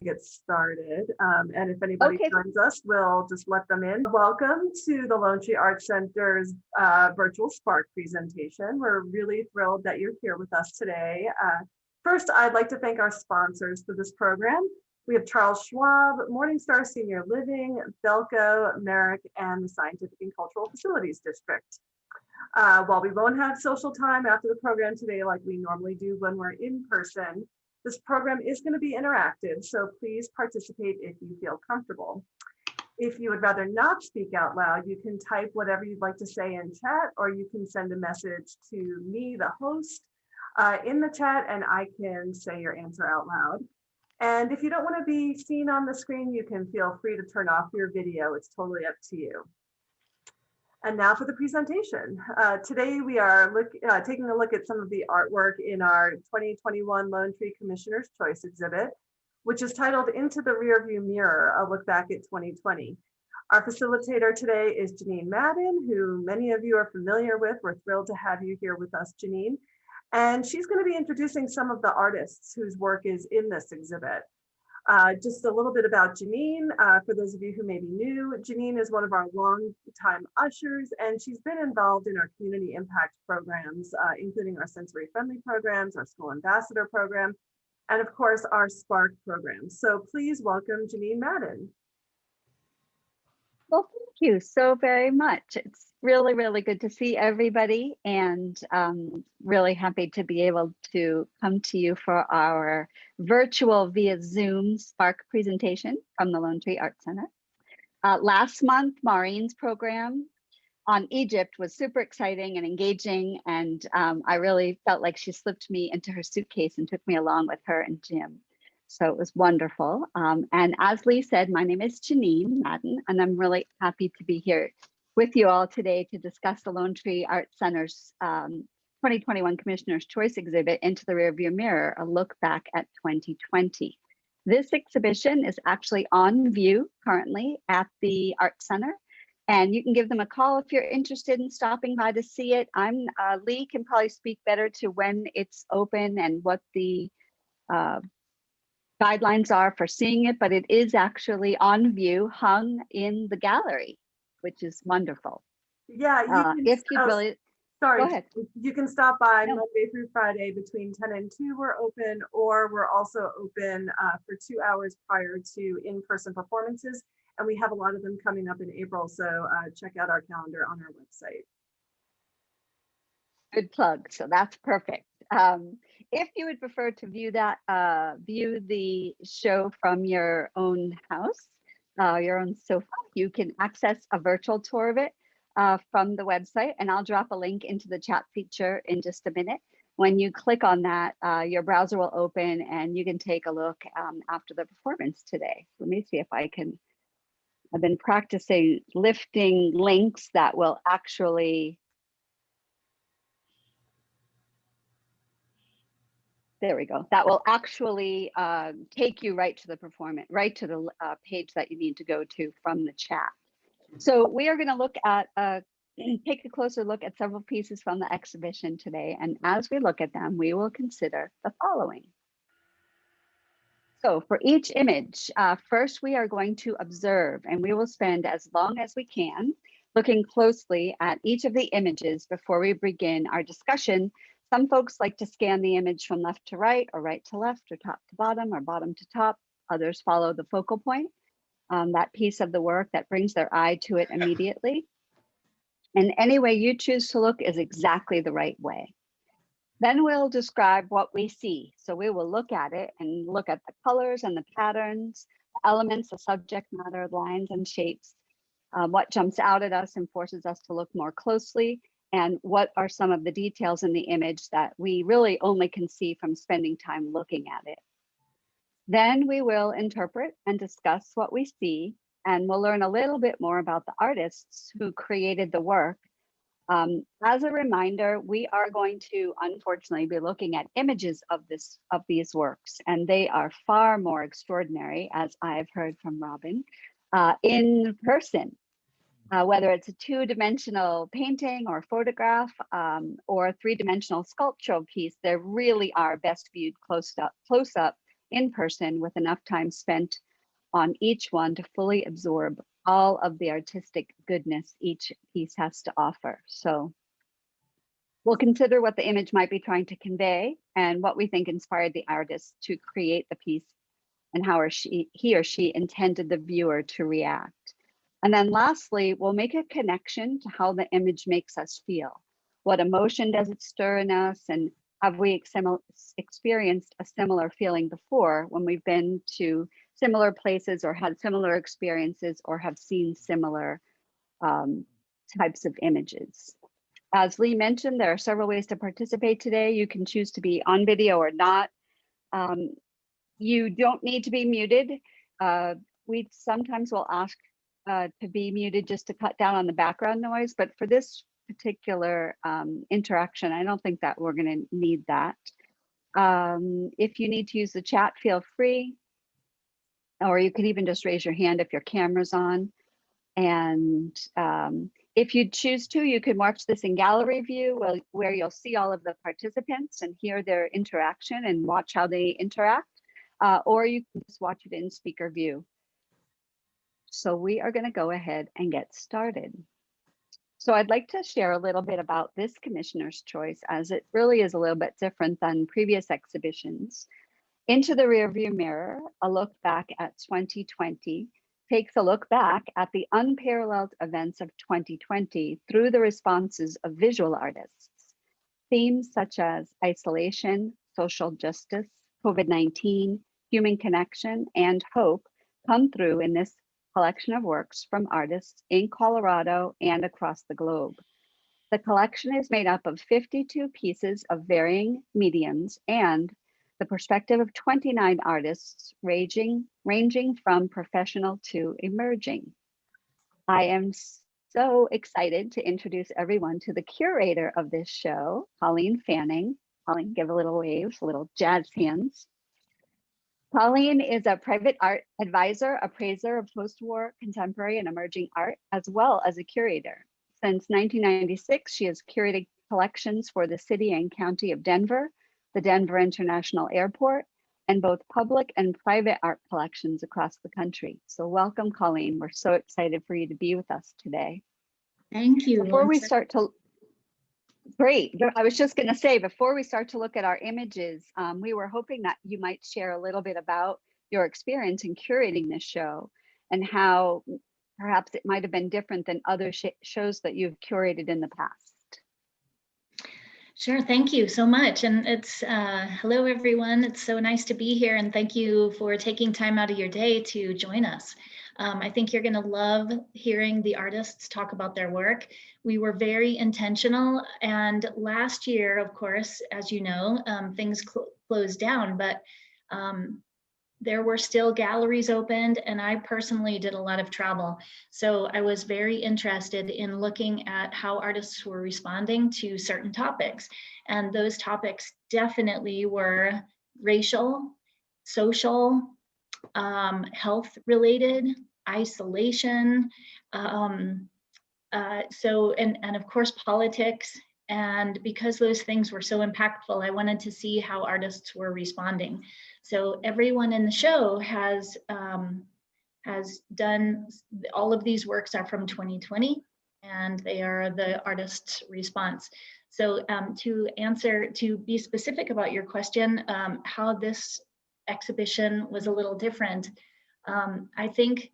Get started. And if anybody Okay. joins us, we'll just let them in. Welcome to the Lone Tree Art Center's virtual Spark presentation. We're really thrilled that you're here with us today. First, I'd like to thank our sponsors for this program. We have Charles Schwab, Morningstar Senior Living, Belco, Merrick, and the Scientific and Cultural Facilities District. While we won't have social time after the program today like we normally do when we're in person, this program is going to be interactive, so please participate if you feel comfortable. If you would rather not speak out loud, you can type whatever you'd like to say in chat, or you can send a message to me, the host, in the chat, and I can say your answer out loud. And if you don't want to be seen on the screen, you can feel free to turn off your video. It's totally up to you. And now for the presentation. Today we are taking a look at some of the artwork in our 2021 Lone Tree Commissioner's Choice exhibit, which is titled Into the Rearview Mirror, a look back at 2020. Our facilitator today is Janine Madden, who many of you are familiar with. We're thrilled to have you here with us, Janine. And she's going to be introducing some of the artists whose work is in this exhibit. Just a little bit about Jeannine, for those of you who may be new. Jeannine is one of our longtime ushers, and she's been involved in our community impact programs, including our sensory friendly programs, our school ambassador program, and of course our Spark program. So please welcome Janine Madden. Well, thank you so very much. It's really, really good to see everybody, and really happy to be able to come to you for our virtual via Zoom Spark presentation from the Lone Tree Art Center. Last month, Maureen's program on Egypt was super exciting and engaging, and I really felt like she slipped me into her suitcase and took me along with her and Jim. So it was wonderful. And as Lee said, my name is Janine Madden, and I'm really happy to be here with you all today to discuss the Lone Tree Art Center's 2021 Commissioner's Choice exhibit, Into the Rearview Mirror, a look back at 2020. This exhibition is actually on view currently at the Art Center, and you can give them a call if you're interested in stopping by to see it. Lee can probably speak better to when it's open and what the guidelines are for seeing it, but it is actually on view, hung in the gallery, which is wonderful. Yeah, if you'd really, sorry, go ahead. You can stop by No. Monday through Friday between 10 and 2. We're open, or we're also open for 2 hours prior to in-person performances, and we have a lot of them coming up in April. So check out our calendar on our website. Good plug. So that's perfect. If you would prefer to view the show from your own house, your own sofa, you can access a virtual tour of it from the website, and I'll drop a link into the chat feature in just a minute. When you click on that, your browser will open and you can take a look after the performance today. Let me see if I can. I've been practicing lifting links that will actually. There we go. That will actually take you right to the performance, right to the page that you need to go to from the chat. So we are going to look at, take a closer look at several pieces from the exhibition today. And as we look at them, we will consider the following. So for each image, first we are going to observe, and we will spend as long as we can looking closely at each of the images before we begin our discussion. Some folks like to scan the image from left to right, or right to left, or top to bottom, or bottom to top. Others follow the focal point, that piece of the work that brings their eye to it immediately. And any way you choose to look is exactly the right way. Then we'll describe what we see. So we will look at it and look at the colors and the patterns, elements, the subject matter, lines and shapes, what jumps out at us and forces us to look more closely, and what are some of the details in the image that we really only can see from spending time looking at it. Then we will interpret and discuss what we see, and we'll learn a little bit more about the artists who created the work. As a reminder, we are going to unfortunately be looking at images of these works, and they are far more extraordinary, as I've heard from Robin, in person. Whether it's a two-dimensional painting or photograph or a three-dimensional sculptural piece, they really are best viewed close up in person with enough time spent on each one to fully absorb all of the artistic goodness each piece has to offer. So we'll consider what the image might be trying to convey and what we think inspired the artist to create the piece and how he or she intended the viewer to react. And then lastly, we'll make a connection to how the image makes us feel. What emotion does it stir in us, and have we experienced a similar feeling before when we've been to similar places or had similar experiences or have seen similar types of images? As Lee mentioned, there are several ways to participate today. You can choose to be on video or not. You don't need to be muted. We sometimes will ask to be muted just to cut down on the background noise, but for this particular interaction, I don't think that we're going to need that. If you need to use the chat, feel free, or you can even just raise your hand if your camera's on. And if you choose to, you can watch this in gallery view where you'll see all of the participants and hear their interaction and watch how they interact, or you can just watch it in speaker view. So we are going to go ahead and get started. So I'd like to share a little bit about this commissioner's choice, as it really is a little bit different than previous exhibitions. Into the Rearview Mirror, a look back at 2020, takes a look back at the unparalleled events of 2020 through the responses of visual artists. Themes such as isolation, social justice, COVID-19, human connection, and hope come through in this collection of works from artists in Colorado and across the globe. The collection is made up of 52 pieces of varying mediums and the perspective of 29 artists ranging from professional to emerging. I am so excited to introduce everyone to the curator of this show, Colleen Fanning. Colleen, give a little wave, a little jazz hands. Colleen is a private art advisor, appraiser of post-war, contemporary, and emerging art, as well as a curator. Since 1996, she has curated collections for the city and county of Denver, the Denver International Airport, and both public and private art collections across the country. So welcome, Colleen. We're so excited for you to be with us today. Thank you. Before we start to, great. I was just going to say, before we start to look at our images, we were hoping that you might share a little bit about your experience in curating this show and how perhaps it might have been different than other shows that you've curated in the past. Sure, thank you so much. And it's, hello everyone. It's so nice to be here, and thank you for taking time out of your day to join us. I think you're gonna love hearing the artists talk about their work. We were very intentional, and last year, of course, as you know, things closed down, but there were still galleries opened, and I personally did a lot of travel. So I was very interested in looking at how artists were responding to certain topics. And those topics definitely were racial, social, health related, isolation, and of course politics. And because those things were so impactful, I wanted to see how artists were responding. So everyone in the show has done, all of these works are from 2020, and they are the artist's response. So to be specific about your question, how this exhibition was a little different, I think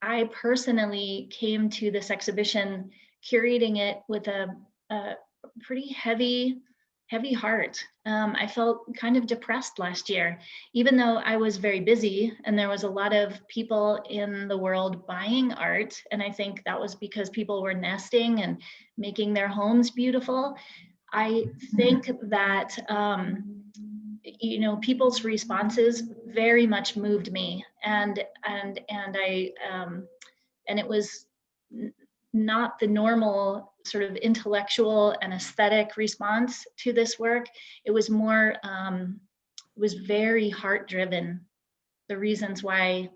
I personally came to this exhibition curating it with a pretty heavy heart. I felt kind of depressed last year, even though I was very busy and there was a lot of people in the world buying art. And I think that was because people were nesting and making their homes beautiful. I think that, you know, people's responses very much moved me, and it was not the normal sort of intellectual and aesthetic response to this work. It was more, it was very heart driven. The reasons why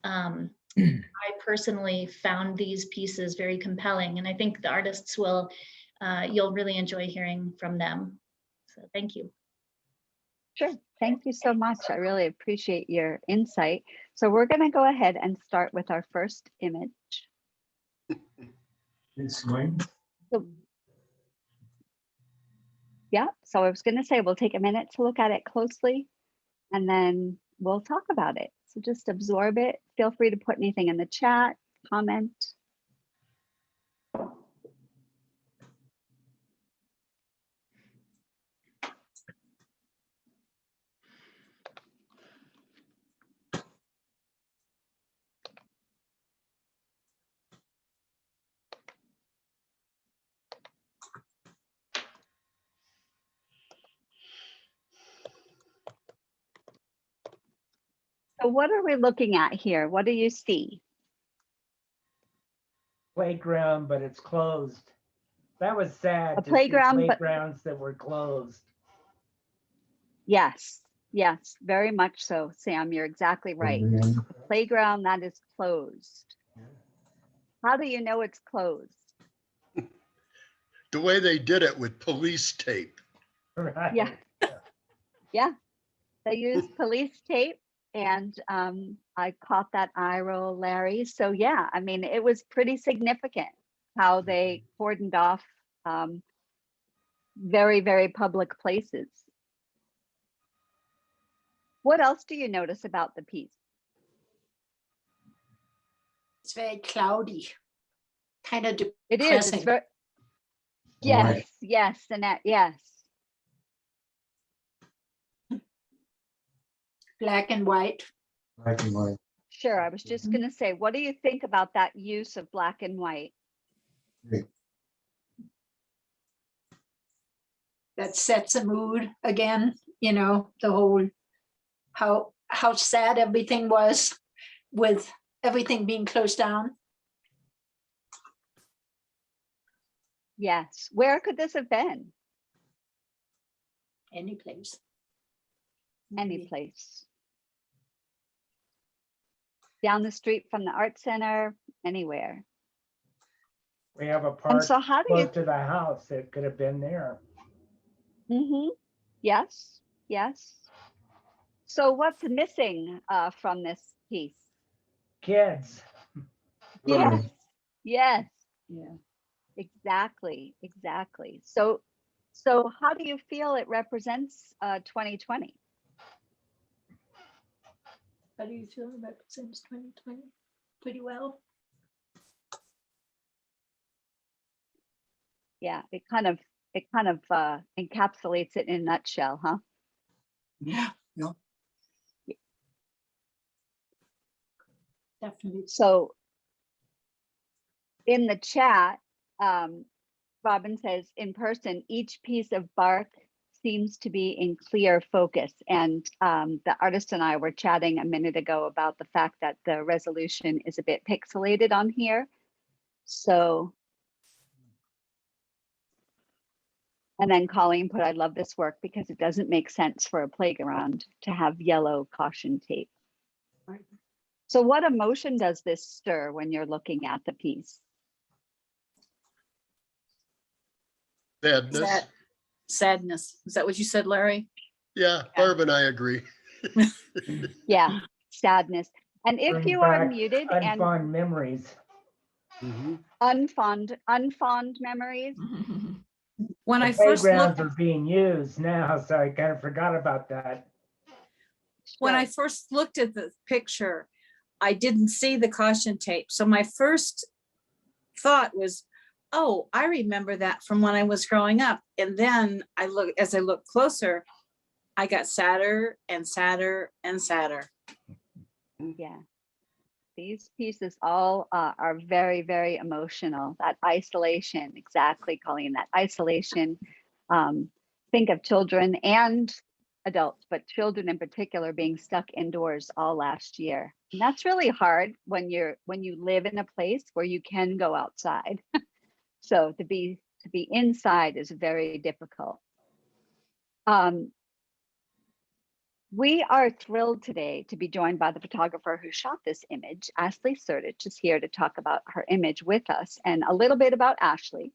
I personally found these pieces very compelling, and I think the artists will, you'll really enjoy hearing from them. So thank you. Sure. Thank you so much. I really appreciate your insight. So we're going to go ahead and start with our first image. It's going. So, yeah, so I was going to say we'll take a minute to look at it closely and then we'll talk about it. So just absorb it. Feel free to put anything in the chat, comment. So what are we looking at here? What do you see? Playground, but it's closed. That was sad. A to see playground, but playgrounds that were closed. yes, yes, very much so, Sam. You're exactly right. Playground that is closed. How do you know it's closed? The way they did it with police tape. Right. Yeah. Yeah, they used police tape and I caught that eye roll, Larry. So yeah, I mean, it was pretty significant how they cordoned off very, very public places. What else do you notice about the piece? It's very cloudy, kind of It is, depressing. it's very, yes, yes, Annette, yes. Black and white. Black and white. Sure, I was just gonna say, what do you think about that use of black and white? That sets a mood again, you know, the whole, how sad everything was with everything being closed down. Yes, where could this have been? Any place. Any place. Down the street from the art center, anywhere. We have a And park so how do you, close to the house. It could have been there. yes, yes. So what's missing from this piece? Kids. Yes, yes, Yeah. exactly, exactly. So how do you feel it represents 2020? How do you feel about Sims 2020? Pretty well. Yeah, it kind of encapsulates it in a nutshell, huh? Yeah. Definitely. So in the chat, Robin says, in person, each piece of bark seems to be in clear focus. And the artist and I were chatting a minute ago about the fact that the resolution is a bit pixelated on here. So, and then Colleen put, I love this work because it doesn't make sense for a playground to have yellow caution tape. Right. So what emotion does this stir when you're looking at the piece? Sadness. Sadness. Is that what you said, Larry? Yeah, Barb and I agree. Yeah, sadness. And if Brings you are back muted and unfond memories. Mhm. unfond memories, When The I first playgrounds looked, are being used now, so I kind of forgot about that. when I sure. first looked at the picture, I didn't see the caution tape. So my first thought was, oh, I remember that from when I was growing up. And then as I looked closer, I got sadder and sadder and sadder. Yeah. These pieces all are very, very emotional. That isolation, exactly, Colleen, that isolation. Think of children and adults, but children in particular being stuck indoors all last year. And that's really hard when you live in a place where you can go outside. So to be inside is very difficult. We are thrilled today to be joined by the photographer who shot this image. Ashley Serdich is here to talk about her image with us and a little bit about Ashley.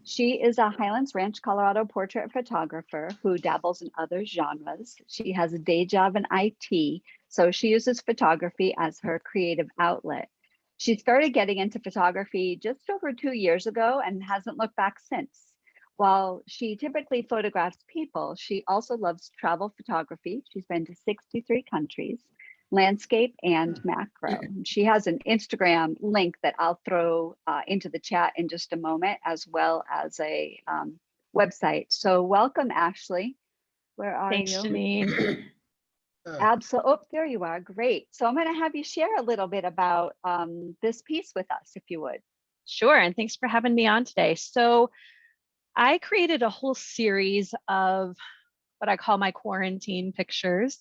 She is a Highlands Ranch, Colorado portrait photographer who dabbles in other genres. She has a day job in IT, so she uses photography as her creative outlet. She started getting into photography just over 2 years ago and hasn't looked back since. While she typically photographs people, she also loves travel photography. She's been to 63 countries, landscape and macro. She has an Instagram link that I'll throw into the chat in just a moment, as well as a website. So welcome, Ashley. Where are Thanks, you? Janine. Absolutely. Oh, there you are. Great. So I'm going to have you share a little bit about this piece with us, if you would. Sure, and thanks for having me on today. So I created a whole series of what I call my quarantine pictures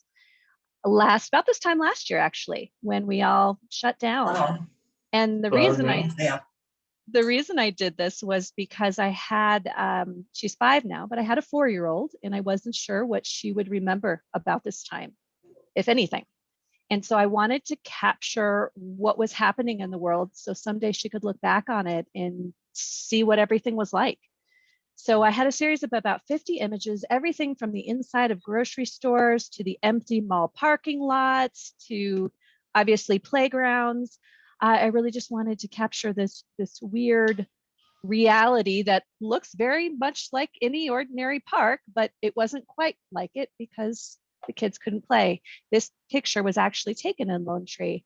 about this time last year, actually, when we all shut down. And the reason I did this was because I had, she's 5 now, but I had a 4-year-old and I wasn't sure what she would remember about this time, if anything. And so I wanted to capture what was happening in the world so someday she could look back on it and see what everything was like. So I had a series of about 50 images, everything from the inside of grocery stores to the empty mall parking lots to obviously playgrounds. I really just wanted to capture this weird reality that looks very much like any ordinary park, but it wasn't quite like it because the kids couldn't play. This picture was actually taken in Lone Tree.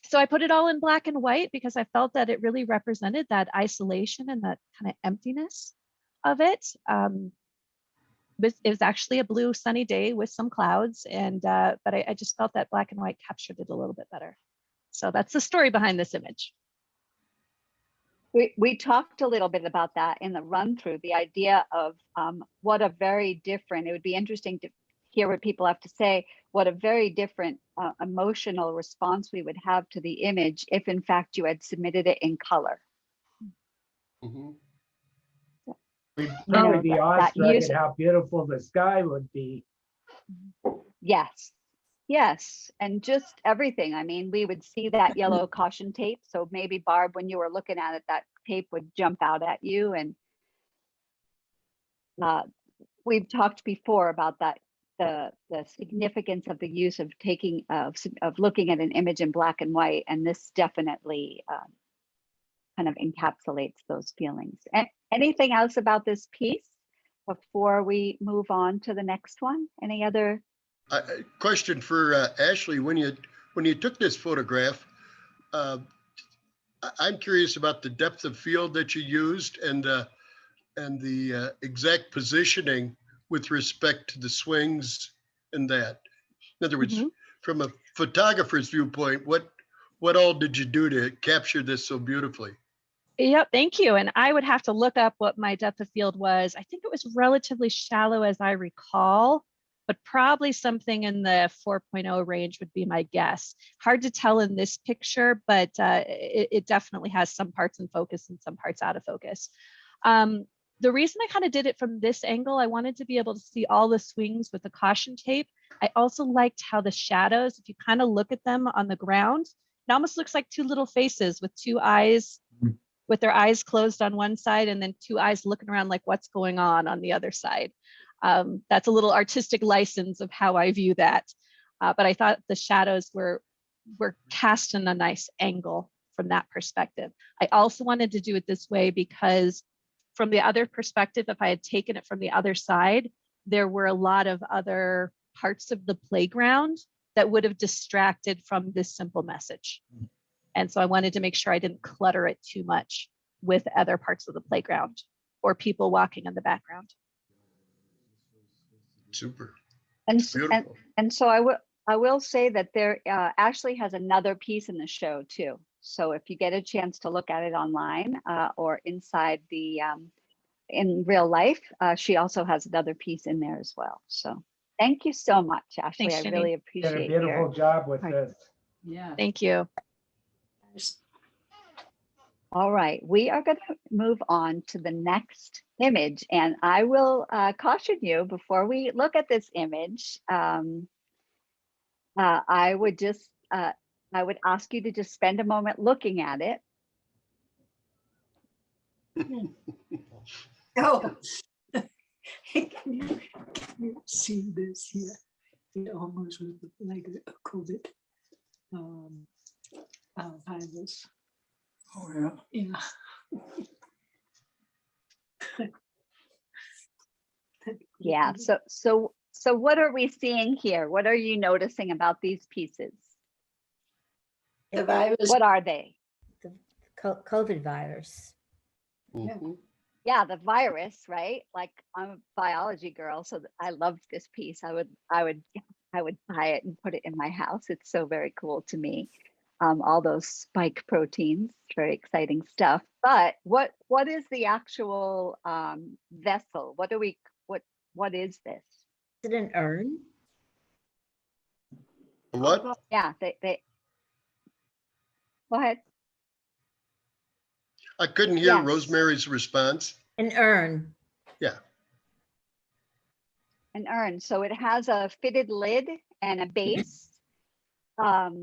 So I put it all in black and white because I felt that it really represented that isolation and that kind of emptiness of it. It was actually a blue sunny day with some clouds, and but I just felt that black and white captured it a little bit better. So that's the story behind this image. We talked a little bit about that in the run through, the idea of what a very different, it would be interesting to hear what people have to say, what a very different emotional response we would have to the image if in fact you had submitted it in color. Mhm. We'd You know, probably be that awestruck use- at how beautiful the sky would be. Yes. Yes, and just everything. I mean, we would see that yellow caution tape. So maybe Barb, when you were looking at it, that tape would jump out at you. And we've talked before about that, the significance of the use of taking of looking at an image in black and white, and this definitely kind of encapsulates those feelings. Anything else about this piece before we move on to the next one? Any other? Question for Ashley, when you took this photograph, I'm curious about the depth of field that you used and the exact positioning with respect to the swings and that. In other words, from a photographer's viewpoint, what all did you do to capture this so beautifully? Yep, thank you. And I would have to look up what my depth of field was. I think it was relatively shallow as I recall, but probably something in the 4.0 range would be my guess. Hard to tell in this picture, but it definitely has some parts in focus and some parts out of focus. The reason I kind of did it from this angle, I wanted to be able to see all the swings with the caution tape. I also liked how the shadows, if you kind of look at them on the ground, it almost looks like 2 little faces with 2 eyes, with their eyes closed on one side and then 2 eyes looking around like what's going on the other side. That's a little artistic license of how I view that. But I thought the shadows were cast in a nice angle from that perspective. I also wanted to do it this way because from the other perspective, if I had taken it from the other side, there were a lot of other parts of the playground that would have distracted from this simple message. And so I wanted to make sure I didn't clutter it too much with other parts of the playground or people walking in the background. Super. And Beautiful. and so I will say that there Ashley has another piece in the show too. So if you get a chance to look at it online or inside the in real life, she also has another piece in there as well. So thank you so much, Ashley. Thanks, I really Did a appreciate beautiful job with Right. this. Yeah. Thank you. All right, we are going to move on to the next image, and I will caution you before we look at this image. I would ask you to just spend a moment looking at it. Oh. Can you see this here? It almost looked like a COVID virus. Oh, yeah. Yeah. Yeah. So what are we seeing here? What are you noticing about these pieces? The virus. What are they? The COVID virus. Mhm. Yeah, the virus, right? Like I'm a biology girl, so I love this piece. I would buy it and put it in my house. It's so very cool to me. All those spike proteins, very exciting stuff. But what is the actual vessel? What is this? Is it an urn? What? Yeah, they go ahead. I couldn't hear Yes. Rosemary's response. An urn. Yeah. An urn. So it has a fitted lid and a base. What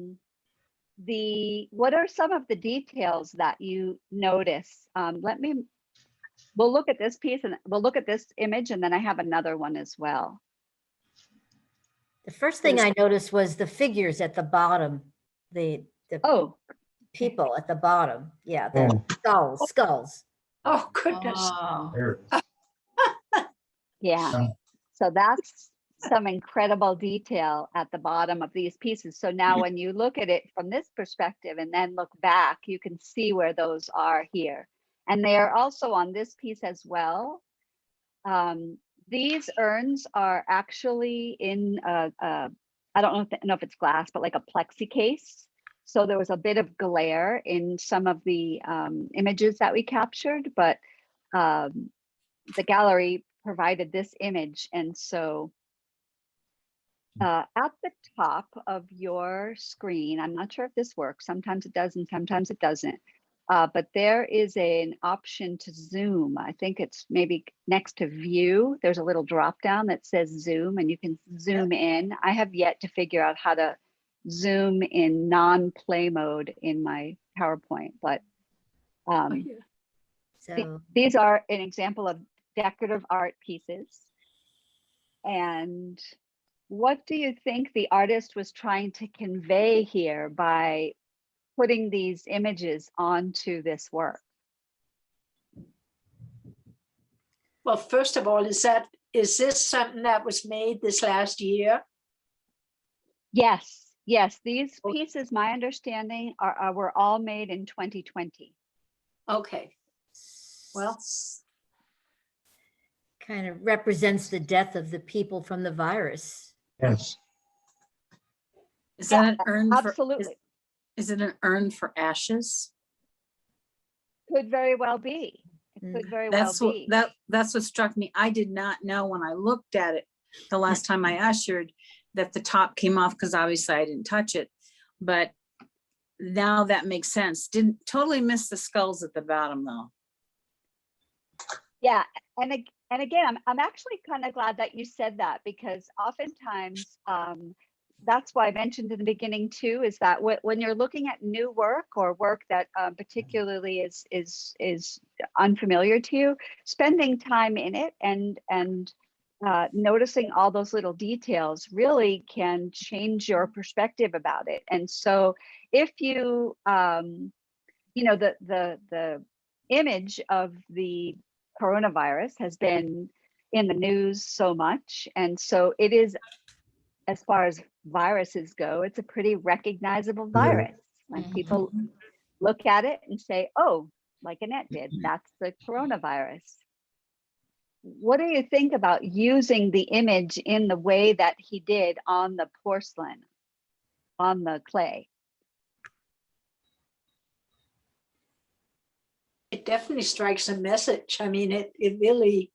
are some of the details that you notice? We'll look at this piece and we'll look at this image, and then I have another one as well. The first thing I noticed was the figures at the bottom, the Oh, people at the bottom. Yeah, the skulls. Oh, goodness. Oh, There it is. yeah. So that's some incredible detail at the bottom of these pieces. So now when you look at it from this perspective and then look back, you can see where those are here. And they are also on this piece as well. These urns are actually in I don't know if it's glass, but like a plexi case. So there was a bit of glare in some of the images that we captured, but the gallery provided this image. And so at the top of your screen, I'm not sure if this works. Sometimes it does and sometimes it doesn't. But there is an option to zoom. I think it's maybe next to view. There's a little drop down that says zoom, and you can zoom in. I have yet to figure out how to zoom in non-play mode in my PowerPoint, but So these are an example of decorative art pieces. And what do you think the artist was trying to convey here by putting these images onto this work? Well, first of all, is this something that was made this last year? Yes, these pieces, my understanding, were all made in 2020. Okay. Well, kind of represents the death of the people from the virus. Yes. is that an urn for? Absolutely. Is it an urn for ashes? Could very well be. It could very well That's what be. that's what struck me. I did not know when I looked at it the last time I ushered that the top came off, because obviously I didn't touch it. But now that makes sense. Didn't totally miss the skulls at the bottom though. Yeah, and again, I'm actually kind of glad that you said that, because oftentimes that's why I mentioned in the beginning too, is that when you're looking at new work or work that particularly is unfamiliar to you, spending time in it and noticing all those little details really can change your perspective about it. And so if you, the image of the coronavirus has been in the news so much. And so it is, as far as viruses go, it's a pretty recognizable virus. When people look at it and say, oh, like Annette did, that's the coronavirus. What do you think about using the image in the way that he did on the porcelain, on the clay? it definitely strikes a message. I mean, it really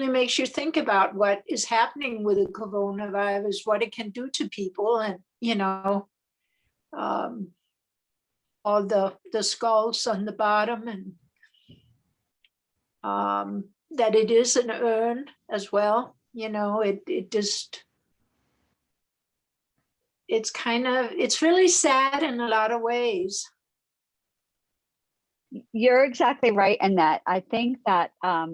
makes you think about what is happening with the coronavirus, what it can do to people, and all the skulls on the bottom, and that it is an urn as well. It's really sad in a lot of ways. You're exactly right, Annette. I think that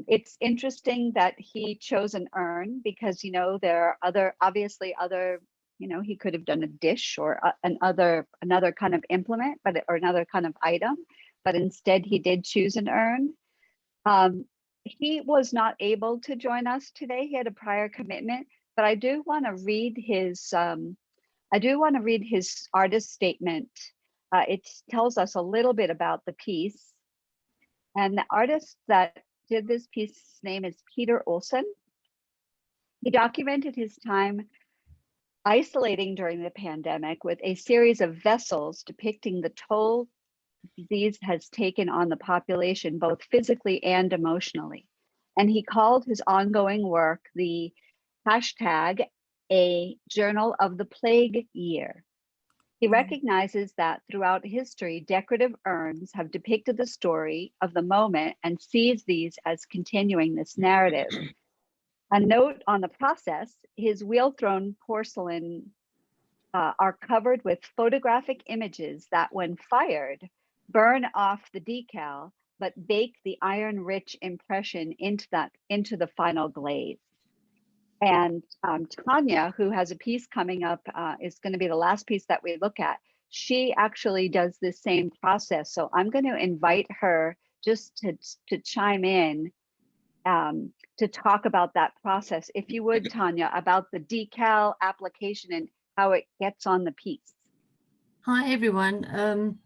it's interesting that he chose an urn because, you know, there are obviously other, you know, he could have done a dish or another kind of implement, or another kind of item, but instead he did choose an urn. He was not able to join us today. He had a prior commitment, but I do want to read his artist statement. It tells us a little bit about the piece. And the artist that did this piece, his name is Peter Olsen. He documented his time isolating during the pandemic with a series of vessels depicting the toll disease has taken on the population, both physically and emotionally. And he called his ongoing work the hashtag a journal of the plague year. He recognizes that throughout history, decorative urns have depicted the story of the moment and sees these as continuing this narrative. A note on the process, his wheel-thrown porcelain are covered with photographic images that, when fired, burn off the decal, but bake the iron-rich impression into the final glaze. And Tanya, who has a piece coming up, is going to be the last piece that we look at. She actually does the same process. So I'm going to invite her just to chime in to talk about that process. If you would, Tanya, about the decal application and how it gets on the piece. Hi, everyone.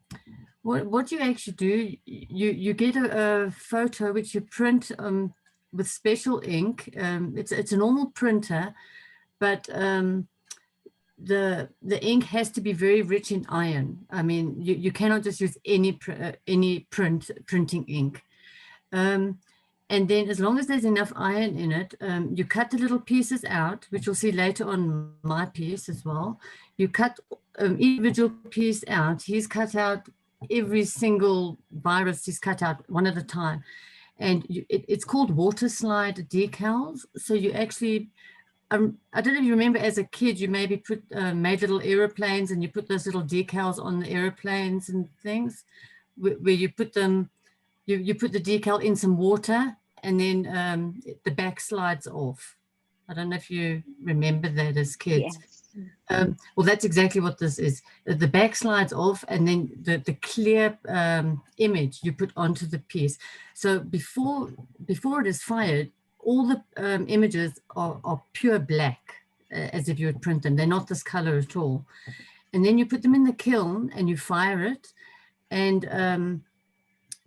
What you actually do, you get a photo which you print with special ink. It's a normal printer, but the ink has to be very rich in iron. I mean, you cannot just use any printing ink. And then as long as there's enough iron in it, you cut the little pieces out, which you'll see later on my piece as well. You cut individual piece out. He's cut out every single virus. He's cut out one at a time. And it's called water slide decals. So you actually, I don't know if you remember as a kid, you maybe made little airplanes and you put those little decals on the airplanes and things where you put them, you put the decal in some water and then the back slides off. I don't know if you remember that as kids. Yes. Well, that's exactly what this is. The back slides off and then the clear image you put onto the piece. So before it is fired, all the images are pure black, as if you would print them. They're not this color at all. And then you put them in the kiln and you fire it, and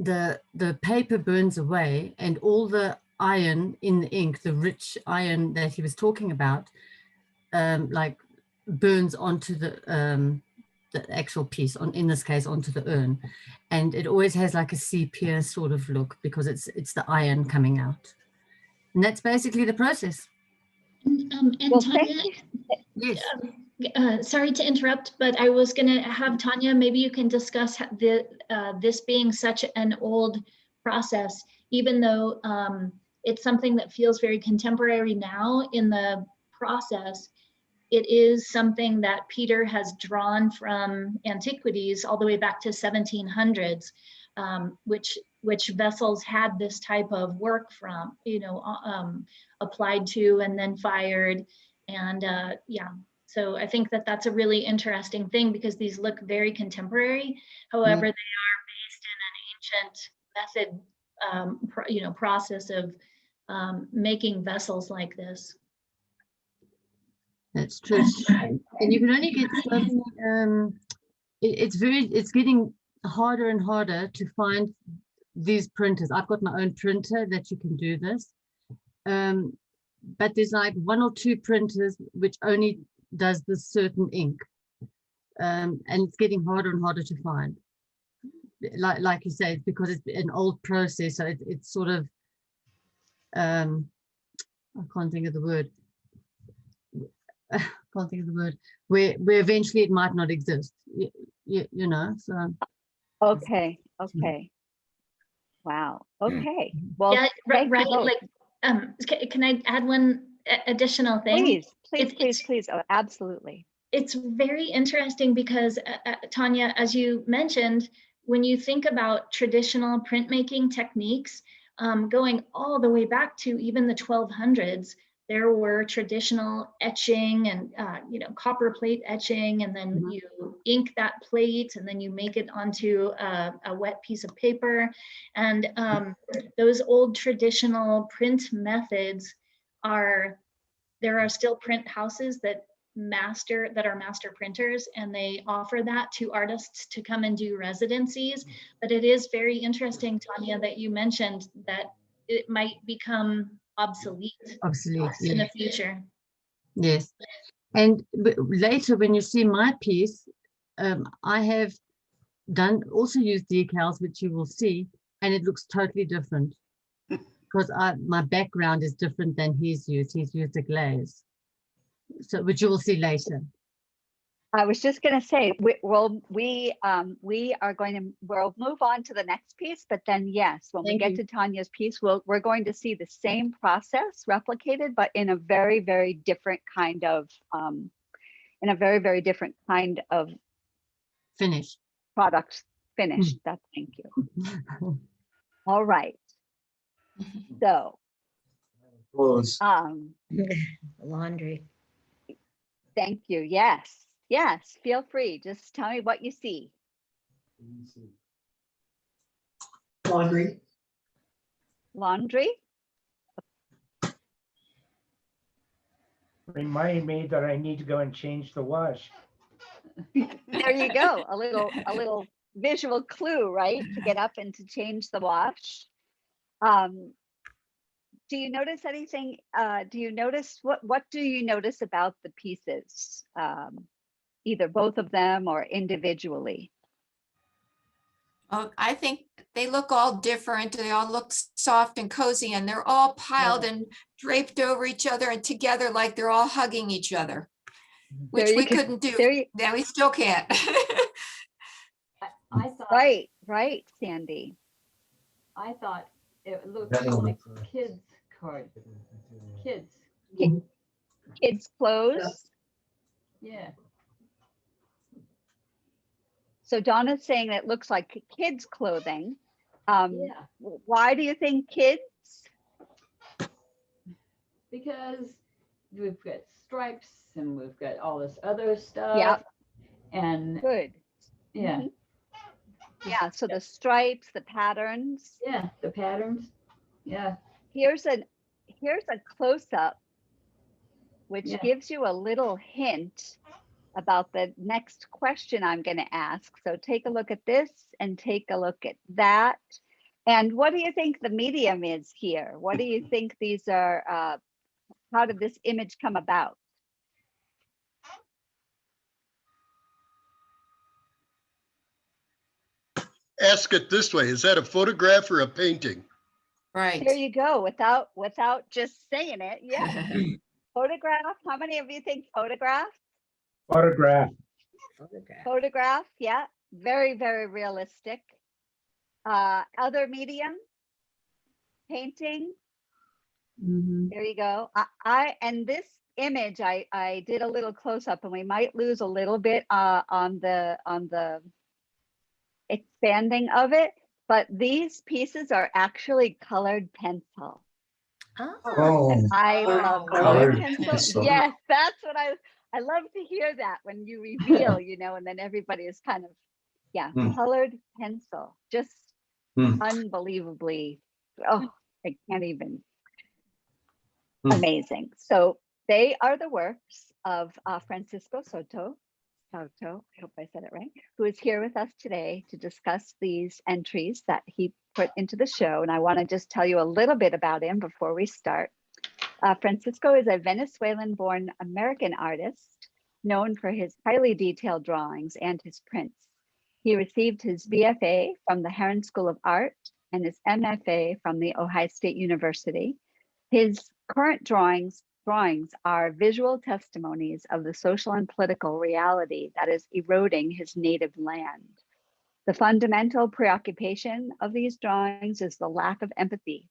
the paper burns away, and all the iron in the ink, the rich iron that he was talking about, like burns onto the actual piece, in this case onto the urn, and it always has like a sepia sort of look because it's the iron coming out, and that's basically the process. And Well, Tanya, Yes. sorry to interrupt, but I was going to have Tanya, maybe you can discuss this being such an old process, even though it's something that feels very contemporary now in the process. It is something that Peter has drawn from antiquities all the way back to 1700s, which vessels had this type of work from, applied to and then fired. And yeah, so I think that that's a really interesting thing because these look very contemporary. However, they are based in an ancient method, process of making vessels like this. That's true. And you can only get so many, it's getting harder and harder to find these printers. I've got my own printer that you can do this. But there's like one or two printers which only does this certain ink. And it's getting harder and harder to find. Like you say, because it's an old process, so it's sort of, I can't think of the word. Where eventually it might not exist, so. Okay. Wow. Okay. Well, yeah, right. Like, can I add one additional thing? Please. Oh, absolutely. It's very interesting because Tanya, as you mentioned, when you think about traditional printmaking techniques, going all the way back to even the 1200s, there were traditional etching and copper plate etching, and then you ink that plate, and then you make it onto a wet piece of paper. And those old traditional print methods there are still print houses that are master printers, and they offer that to artists to come and do residencies. But it is very interesting, Tanya, that you mentioned that it might become obsolete in the future. Yes. And later, when you see my piece, I have also used decals, which you will see, and it looks totally different because my background is different than he's used. He's used a glaze, which you will see later. I was just going to say, we'll move on to the next piece, but then yes, when we get to Tanya's piece, we're going to see the same process replicated, but in a very, very different kind of finish. Product finish. Thank you. All right. So, Laundry. Thank you. Yes, feel free. Just tell me what you see. Laundry. Laundry? Remind me that I need to go and change the wash. There you go. A little visual clue, right? To get up and to change the wash. Do you notice anything? What do you notice about the pieces? Either both of them or individually? Oh, I think they look all different. They all look soft and cozy, and they're all piled and draped over each other and together like they're all hugging each other, which we couldn't do. Yeah, we still can't. I thought, right, Sandy. I thought it looked like kids' card. Kids' clothes. Yeah. So Donna's saying it looks like kids' clothing. Why do you think kids? Because we've got stripes and we've got all this other stuff. Yeah. And good. Yeah. Yeah. So the stripes, the patterns. Yeah, the patterns. Yeah. Here's a close-up, which gives you a little hint about the next question I'm going to ask. So take a look at this and take a look at that. And what do you think the medium is here? What do you think these are? How did this image come about? Ask it this way. Is that a photograph or a painting? Right. There you go. Without just saying it. Yeah. Photograph. How many of you think photograph? Photograph. Yeah. Very, very realistic. Other medium? Painting. There you go. And this image, I did a little close up, and we might lose a little bit on the expanding of it, but these pieces are actually colored pencil. Oh, and I love colored colored pencil. pencil. Yes, that's what I love to hear that when you reveal, and then everybody is kind of, colored pencil, just unbelievably, I can't even. Amazing. So they are the works of Francisco Soto, I hope I said it right, who is here with us today to discuss these entries that he put into the show. And I want to just tell you a little bit about him before we start. Francisco is a Venezuelan-born American artist known for his highly detailed drawings and his prints. He received his BFA from the Heron School of Art and his MFA from the Ohio State University. His current drawings are visual testimonies of the social and political reality that is eroding his native land. The fundamental preoccupation of these drawings is the lack of empathy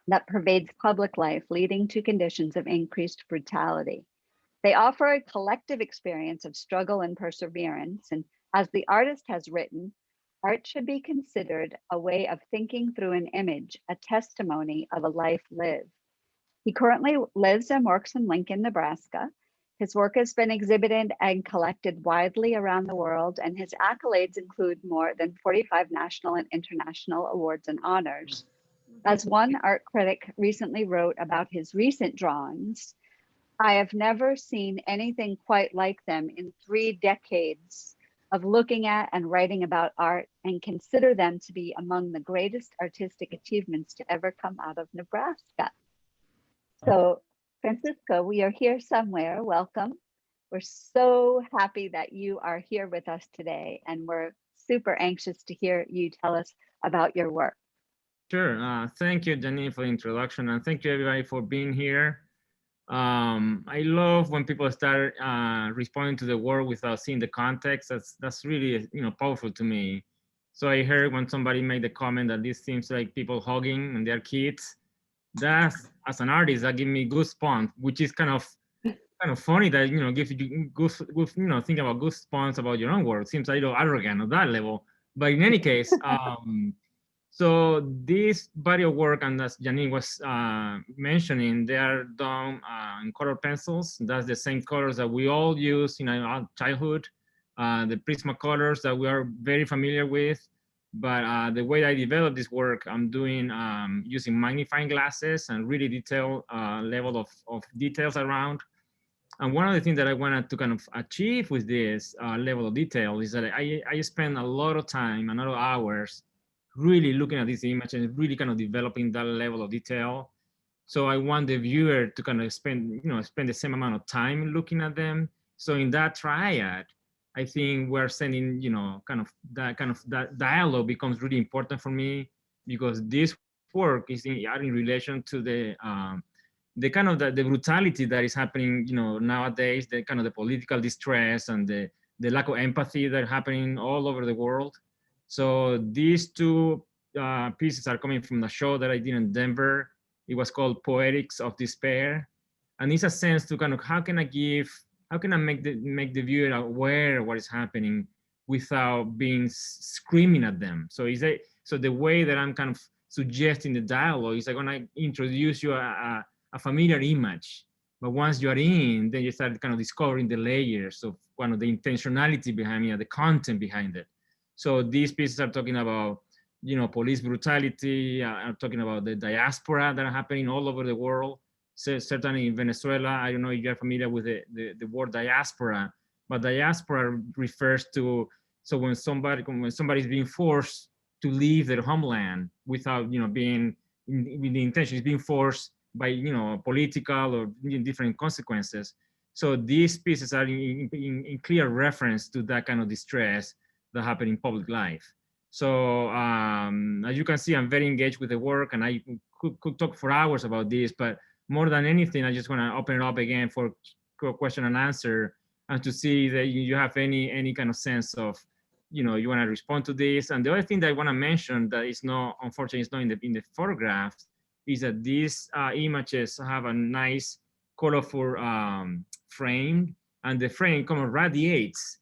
that pervades public life, leading to conditions of increased brutality. They offer a collective experience of struggle and perseverance, and as the artist has written, Art should be considered a way of thinking through an image, a testimony of a life lived. He currently lives and works in Lincoln, Nebraska. His work has been exhibited and collected widely around the world, and his accolades include more than 45 national and international awards and honors. As one art critic recently wrote about his recent drawings, I have never seen anything quite like them in 3 decades of looking at and writing about art, and consider them to be among the greatest artistic achievements to ever come out of Nebraska. So, Francisco, we are here somewhere. Welcome. We're so happy that you are here with us today, and we're super anxious to hear you tell us about your work. Sure. Thank you, Janine, for the introduction, and thank you everybody for being here. I love when people start responding to the work without seeing the context. That's really powerful to me. So I heard when somebody made the comment that this seems like people hugging and they're kids. That's, as an artist, that gives me goosebumps, which is kind of funny that gives you think about goosebumps about your own work. Seems a little arrogant at that level. But in any case, so this body of work, and as Janine was mentioning, they are done in color pencils. That's the same colors that we all use in our childhood, the Prismacolors that we are very familiar with. But the way I developed this work, I'm doing using magnifying glasses and really detailed level of details around. And one of the things that I wanted to kind of achieve with this level of detail is that I spend a lot of time, a lot of hours, really looking at this image and really kind of developing that level of detail. So I want the viewer to kind of spend the same amount of time looking at them. So in that triad, I think we're sending, that dialogue becomes really important for me, because this work is in relation to the kind of the brutality that is happening, nowadays, the kind of the political distress and the lack of empathy that are happening all over the world. So these 2 pieces are coming from the show that I did in Denver. It was called Poetics of Despair. And it's a sense to kind of, how can I make the viewer aware of what is happening without being screaming at them? So so the way that I'm kind of suggesting the dialogue is I'm gonna introduce you a familiar image. But once you're in, then you start kind of discovering the layers of one of the intentionality behind it, the content behind it. So these pieces are talking about, police brutality, are talking about the diaspora that are happening all over the world. So certainly in Venezuela, I don't know if you're familiar with the word diaspora, but diaspora refers to, so when somebody's being forced to leave their homeland without, being, with the intention, is being forced by, political or different consequences. So these pieces are in clear reference to that kind of distress that happen in public life. So as you can see, I'm very engaged with the work, and I could talk for hours about this, but more than anything, I just want to open it up again for question and answer, and to see that you have any kind of sense of, you want to respond to this. And the other thing that I want to mention that is not, unfortunately, is not in the photographs, is that these images have a nice colorful frame, and the frame kind of radiates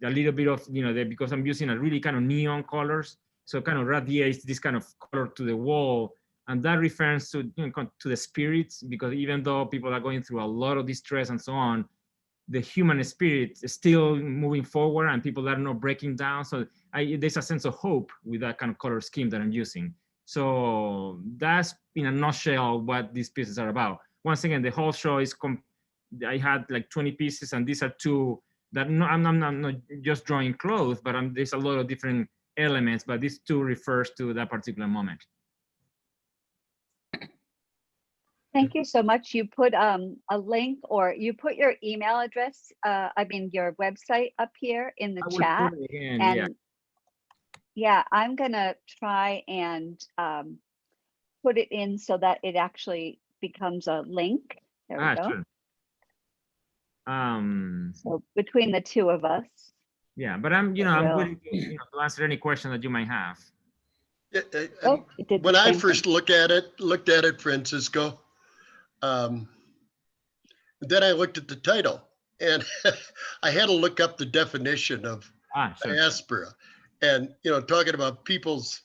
a little bit of, because I'm using a really kind of neon colors, so it kind of radiates this kind of color to the wall, and that refers to to the spirits, because even though people are going through a lot of distress and so on, the human spirit is still moving forward, and people are not breaking down. So there's a sense of hope with that kind of color scheme that I'm using. So that's in a nutshell what these pieces are about. Once again, the whole show is, I had like 20 pieces, and these are 2 that I'm not just drawing clothes, but there's a lot of different elements, but these 2 refers to that particular moment. Thank you so much. You put a link, or you put your email address, your website up here in the chat. Again, and yeah, I'm gonna try and put it in so that it actually becomes a link. There we go. Sure. So between the 2 of us. Yeah, but I'm willing to, to answer any question that you might have. When I first looked at it, Francisco, then I looked at the title, and I had to look up the definition of diaspora. And, talking about people's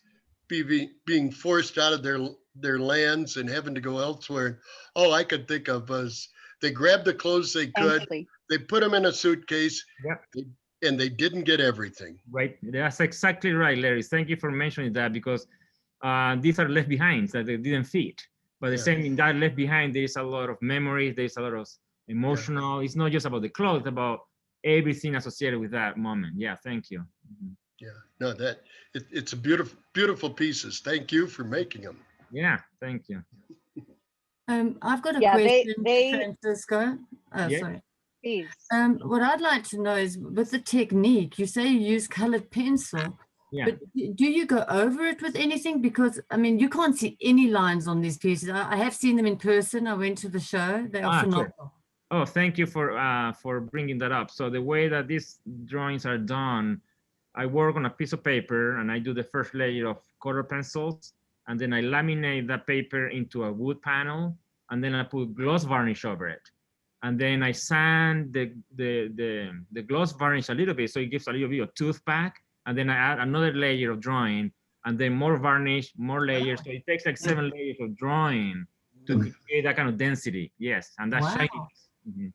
being forced out of their lands and having to go elsewhere. All I could think of was they grabbed the clothes they could, Thankfully. they put them in a suitcase, Yep. and they didn't get everything. Right. That's exactly right, Larry. Thank you for mentioning that, because these are left behinds that they didn't fit. But the same in that left behind, there is a lot of memories, there's a lot of emotional. It's not just about the clothes, it's about everything associated with that moment. Yeah, thank you. Yeah, no, it's a beautiful pieces. Thank you for making them. Yeah, thank you. I've got a Yeah, question, they Francisco. Oh, Yeah. sorry. please. What I'd like to know is, with the technique, you say you use colored pencil, Yeah. but do you go over it with anything? Because, I mean, you can't see any lines on these pieces. I have seen them in person. I went to the show. They are phenomenal. Sure. Oh, thank you for bringing that up. So the way that these drawings are done, I work on a piece of paper and I do the first layer of color pencils, and then I laminate that paper into a wood panel, and then I put gloss varnish over it. And then I sand the gloss varnish a little bit, so it gives a little bit of tooth back, and then I add another layer of drawing, and then more varnish, more layers. So it takes like 7 layers of drawing to create that kind of density. Yes, and that's shiny. Mhm.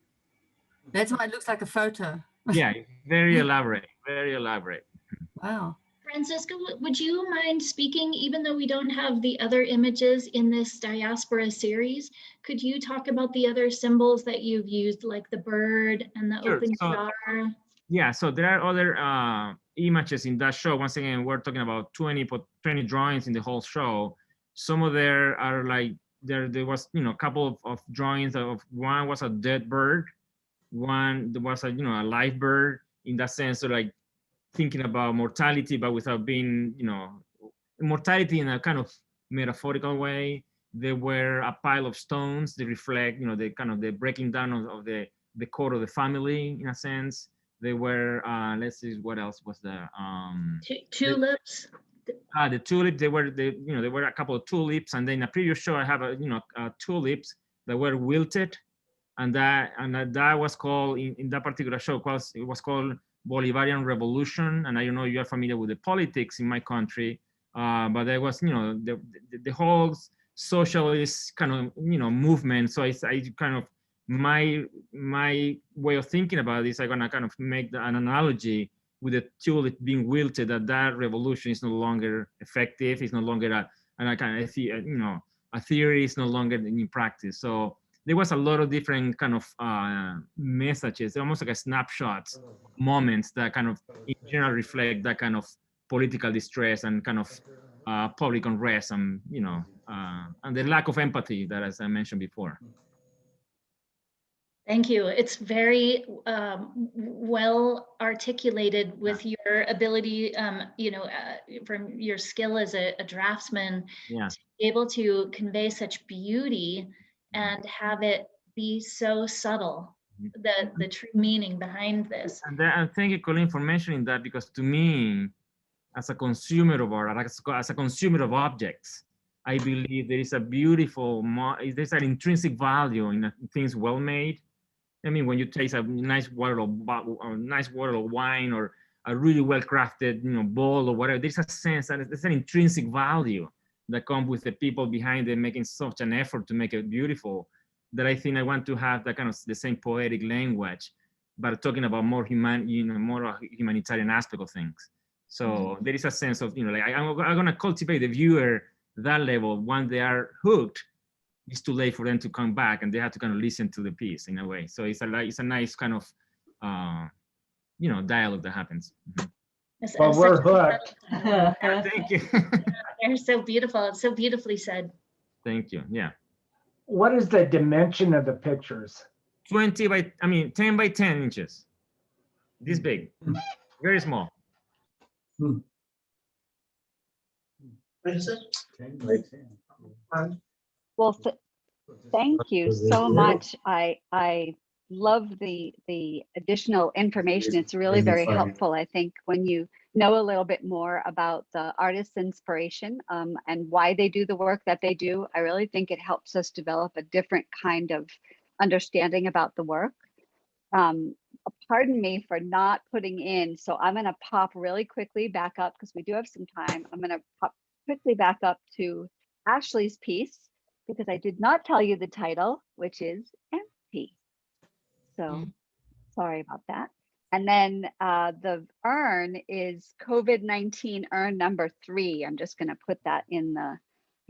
That's why it looks like a photo. Yeah, very elaborate, very elaborate. Wow. Francisco, would you mind speaking, even though we don't have the other images in this diaspora series, could you talk about the other symbols that you've used, like the bird and the Sure. open So, jar? yeah, so there are other images in that show. Once again, we're talking about 20 drawings in the whole show. Some of there are like, there was, a couple of drawings of, one was a dead bird, one there was a, a live bird, in that sense. So like thinking about mortality, but without being, mortality in a kind of metaphorical way. There were a pile of stones that reflect, the kind of the breaking down of the core of the family, in a sense. They were, let's see, what else was there? Tulips. The tulip. There were a couple of tulips, and then in a previous show, I have tulips that were wilted, and that was called in that particular show. It was called Bolivarian Revolution, and I don't know if you are familiar with the politics in my country, but there was the whole socialist kind of movement. So I kind of my way of thinking about this, I'm gonna kind of make an analogy with the tulip being wilted, that revolution is no longer effective. It's no longer a theory. Is no longer in practice. So there was a lot of different kind of messages, almost like a snapshots, moments that kind of in general reflect that kind of political distress and kind of public unrest, and and the lack of empathy that, as I mentioned before. Thank you. It's very well articulated with your ability, from your skill as a draftsman, Yeah. to be able to convey such beauty and have it be so subtle, the true meaning behind this. And thank you, Colleen, for mentioning that, because to me, as a consumer of art, as a consumer of objects, I believe there is a beautiful, there's an intrinsic value in things well made. I mean, when you taste a nice bottle of wine, or a really well crafted, bowl or whatever, there's a sense that there's an intrinsic value that comes with the people behind it making such an effort to make it beautiful, that I think I want to have that kind of the same poetic language, but talking about more more humanitarian aspect of things. So there is a sense of, like I'm gonna cultivate the viewer that level. Once they are hooked, it's too late for them to come back, and they have to kind of listen to the piece in a way. So it's a nice kind of dialogue that happens. Well, we're hooked. Thank you. They're so beautiful. It's so beautifully said. Thank you. Yeah. What is the dimension of the pictures? 10 by 10 inches. This big, very small. What is it? 10 by 10. Well, thank you so much. I love the additional information. It's really very helpful, I think, when you know a little bit more about the artist's inspiration and why they do the work that they do. I really think it helps us develop a different kind of understanding about the work. pardon me for not putting in. So I'm going to pop really quickly back up because we do have some time. I'm going to pop quickly back up to Ashley's piece because I did not tell you the title, which is Empty. So sorry about that. And then the urn is COVID-19 urn number 3. I'm just going to put that in the, I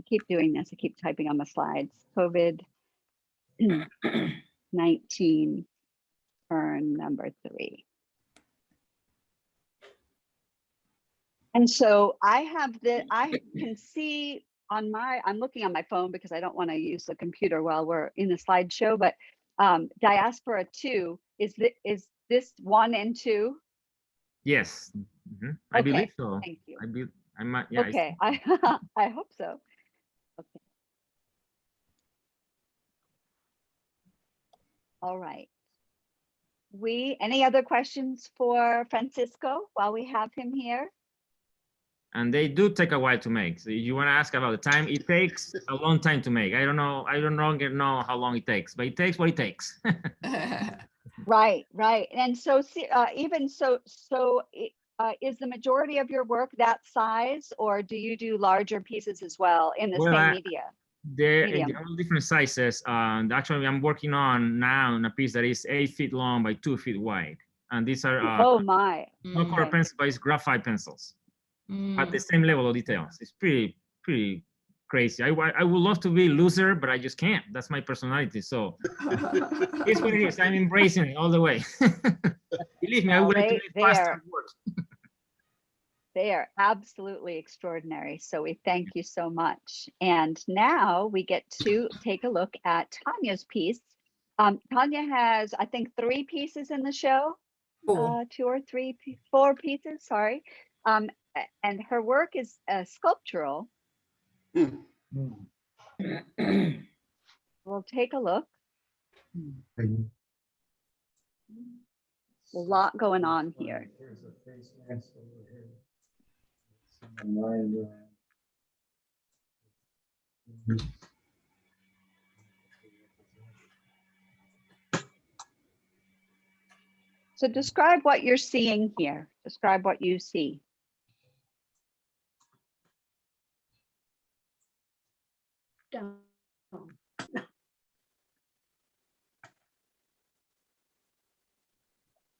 keep doing this. I keep typing on the slides. COVID-19 urn number 3. And so I can see on I'm looking on my phone because I don't want to use the computer while we're in the slideshow, but Diaspora 2, is this 1 and 2? Yes. I Okay, believe so. thank you. I might, yeah. Okay, I hope so. Okay. All right. Any other questions for Francisco while we have him here? And they do take a while to make. So if you want to ask about the time, it takes a long time to make. I don't know how long it takes, but it takes what it takes. Right. And so even so, is the majority of your work that size, or do you do larger pieces as well in the same media? They're medium? all different sizes. Actually, I'm working on now on a piece that is 8 feet long by 2 feet wide. And these are oh my, not color pencils, but it's graphite pencils at the same level of details. It's pretty crazy. I would love to be looser, but I just can't. That's my personality. So it's what it is. I'm embracing it all the way. Believe me, I would like to make faster work. They are absolutely extraordinary. So we thank you so much. And now we get to take a look at Tanya's piece. Tanya has, I think, 3 pieces in the show. 2 or 3, 4 pieces, sorry. And her work is sculptural. We'll take a look. A lot going on here. So describe what you're seeing here. Describe what you see.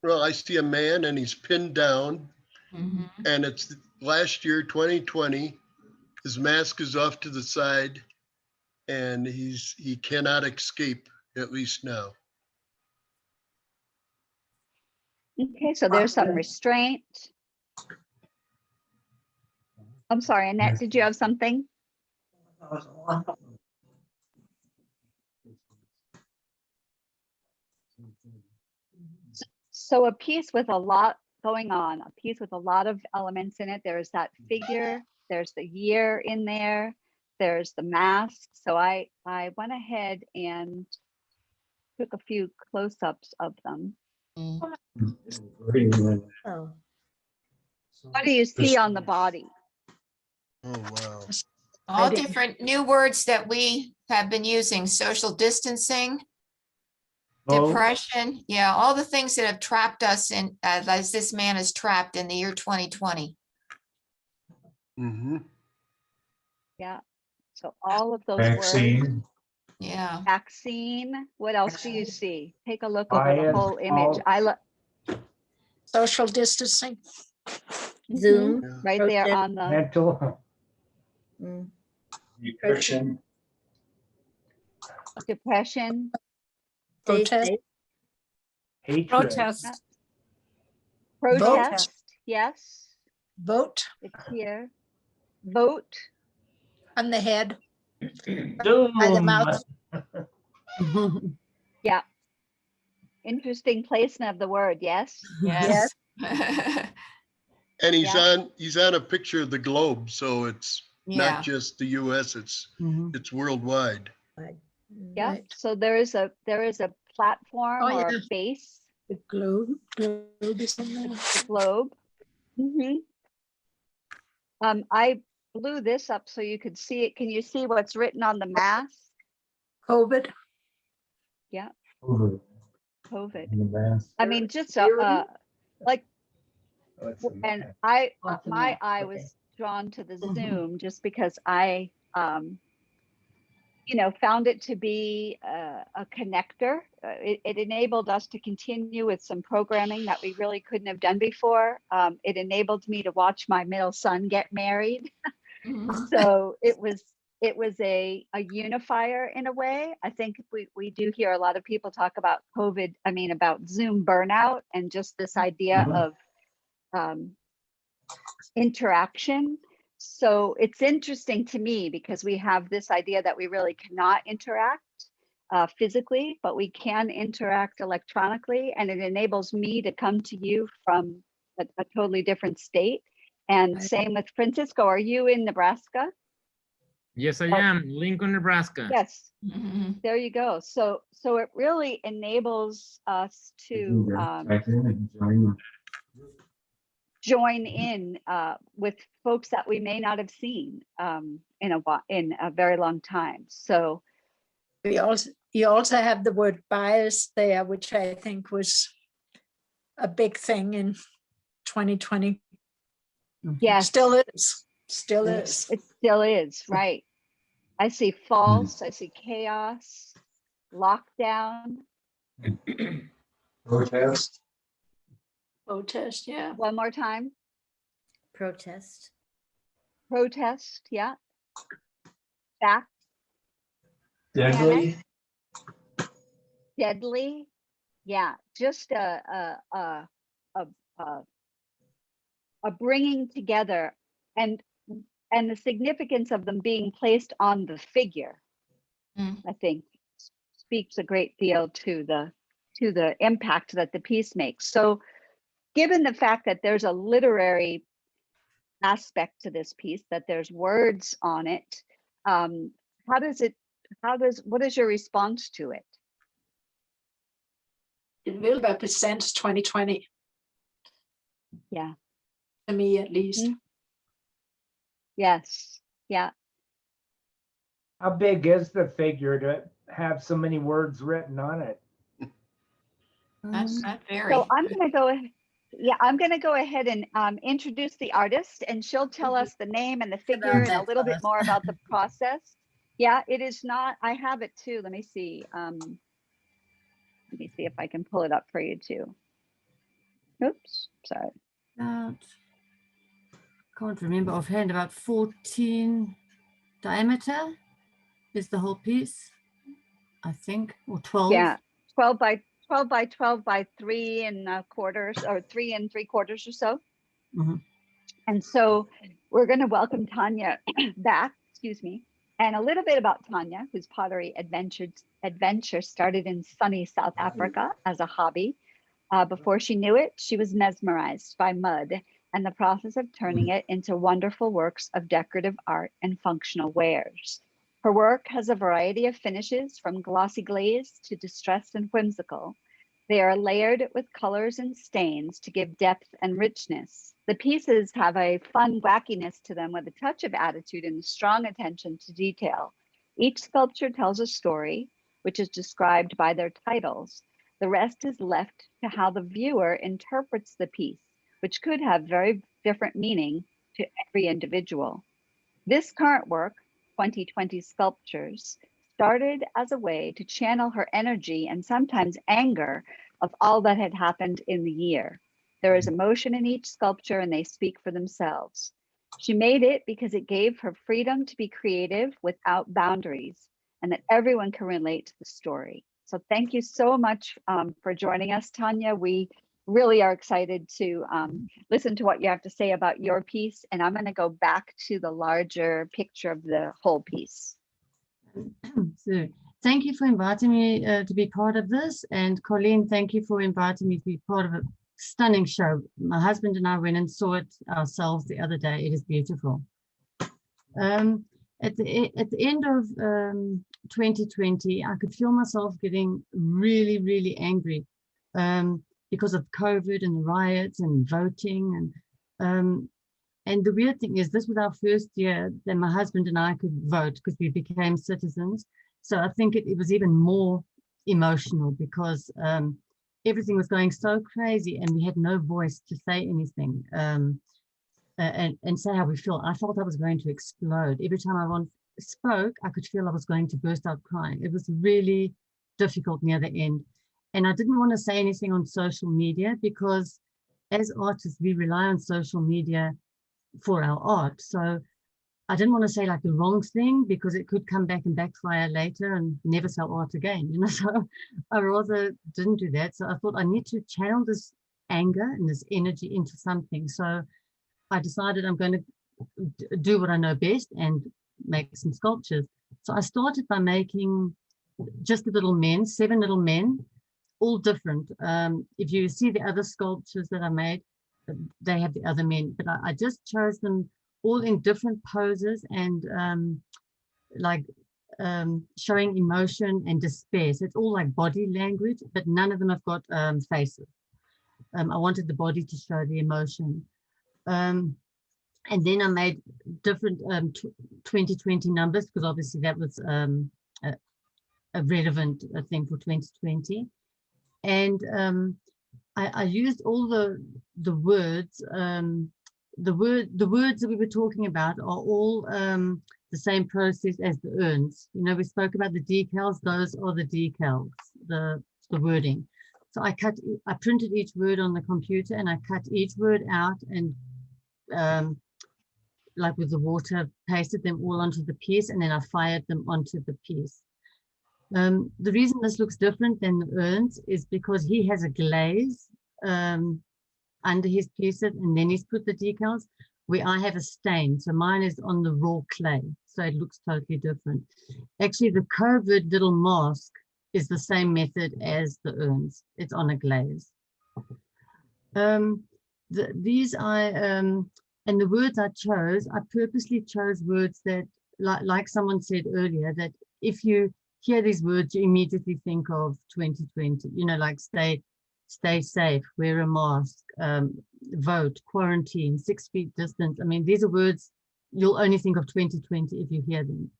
Well, I see a man and he's pinned down, and it's last year, 2020. His mask is off to the side, and he cannot escape, at least now. Okay, so there's some restraint. I'm sorry, Annette, did you have something? So a piece with a lot going on, a piece with a lot of elements in it. There's that figure, there's the year in there, there's the mask. So I went ahead and took a few close-ups of them. Oh. What do you see on the body? Oh, wow. All different new words that we have been using: social distancing, depression. Yeah, all the things that have trapped us in, as this man is trapped in the year 2020. Yeah. So all of those Vaccine. words. Yeah. Vaccine. What else do you see? Take a look over the whole image. Social distancing. Zoom. Right there on the Mental. Depression. depression. Protest. Hatred. Protest. Protest. Yes. Vote It's here. Vote. on the head. Zoom. By the mouth. Yeah. Interesting placement of the word. Yes. Yes. And he's on a picture of the globe, so it's Yeah. not just the US, it's worldwide. Yeah. Right. So there is a platform or a base. The globe. Globe is on there. The globe. I blew this up so you could see it. Can you see what's written on the mask? COVID. Yeah. COVID. In the mask. I mean, just Really? like, Oh, it's a and mask. I, Oh, it's a my mess. eye Okay. was drawn to the Mhm. Zoom just because I, you know, found it to be a connector. It enabled us to continue with some programming that we really couldn't have done before. It enabled me to watch my middle son get married. So it was a unifier in a way. I think we do hear a lot of people talk about COVID, I mean, about Zoom burnout and just this idea of interaction. So it's interesting to me because we have this idea that we really cannot interact physically, but we can interact electronically, and it enables me to come to you from a totally different state. And Right. same with Francisco. Are you in Nebraska? Yes, I am. Lincoln, Nebraska. Yes. There you go. So it really enables us to join in with folks that we may not have seen in a very long time. So You also have the word bias there, which I think was a big thing in 2020. yes, Still is. Still is. it still is, right? I see false, I see chaos, lockdown. Protest. Protest, yeah. One more time. Protest. Protest, yeah. Fact, Deadly. deadly, yeah. Just a bringing together, and the significance of them being placed on the figure, I think speaks a great deal to the impact that the piece makes. So given the fact that there's a literary aspect to this piece, that there's words on it, what is your response to it? It will represent 2020. Yeah. To me, at least. Yes. Yeah. How big is the figure to have so many words written on it? That's not very. So I'm going to go ahead. Yeah, I'm going to go ahead and introduce the artist, and she'll tell us the name and the figure and a little bit more about the process. Yeah, it is not. I have it too. Let me see. Let me see if I can pull it up for you too. Oops, sorry. Can't remember offhand, about 14 diameter is the whole piece, I think, or 12. Yeah, 12 by 12 by 12 by 3 1/4 or 3 3/4 or so. And so we're going to welcome Tanya back, excuse me, and a little bit about Tanya, whose pottery adventure started in sunny South Africa as a hobby. Before she knew it, she was mesmerized by mud and the process of turning it into wonderful works of decorative art and functional wares. Her work has a variety of finishes, from glossy glaze to distressed and whimsical. They are layered with colors and stains to give depth and richness. The pieces have a fun wackiness to them with a touch of attitude and strong attention to detail. Each sculpture tells a story, which is described by their titles. The rest is left to how the viewer interprets the piece, which could have very different meaning to every individual. This current work, 2020 Sculptures, started as a way to channel her energy and sometimes anger of all that had happened in the year. There is emotion in each sculpture and they speak for themselves. She made it because it gave her freedom to be creative without boundaries, and that everyone can relate to the story. So thank you so much for joining us, Tanya. We really are excited to listen to what you have to say about your piece. And I'm going to go back to the larger picture of the whole piece. So thank you for inviting me to be part of this. And Colleen, thank you for inviting me to be part of a stunning show. My husband and I went and saw it ourselves the other day. It is beautiful. At the end of 2020, I could feel myself getting really, really angry because of COVID and the riots and voting. And the weird thing is, this was our first year that my husband and I could vote because we became citizens. So I think it was even more emotional because everything was going so crazy and we had no voice to say anything and say how we feel. I felt I was going to explode. Every time I spoke, I could feel I was going to burst out crying. It was really difficult near the end. And I didn't want to say anything on social media because as artists, we rely on social media for our art. So I didn't want to say like the wrong thing because it could come back and backfire later and never sell art again, you know. So I rather didn't do that. So I thought I need to channel this anger and this energy into something. So I decided I'm going to do what I know best and make some sculptures. So I started by making just the little men, 7 little men, all different. If you see the other sculptures that I made, they have the other men, but I just chose them all in different poses and showing emotion and despair. So it's all like body language, but none of them have got faces. I wanted the body to show the emotion. And then I made different 2020 numbers because obviously that was a relevant thing for 2020. And I used all the words. The words that we were talking about are all the same process as the urns. You know, we spoke about the decals. Those are the decals, the wording. So I printed each word on the computer and I cut each word out and like with the water, pasted them all onto the piece and then I fired them onto the piece. The reason this looks different than the urns is because he has a glaze under his pieces and then he's put the decals where I have a stain. So mine is on the raw clay. So it looks totally different. Actually, the COVID little mask is the same method as the urns. It's on a glaze. And the words I chose, I purposely chose words that, like someone said earlier, that if you hear these words, you immediately think of 2020, you know, like stay safe, wear a mask, vote, quarantine, 6 feet distance. I mean, these are words you'll only think of 2020 if you hear them.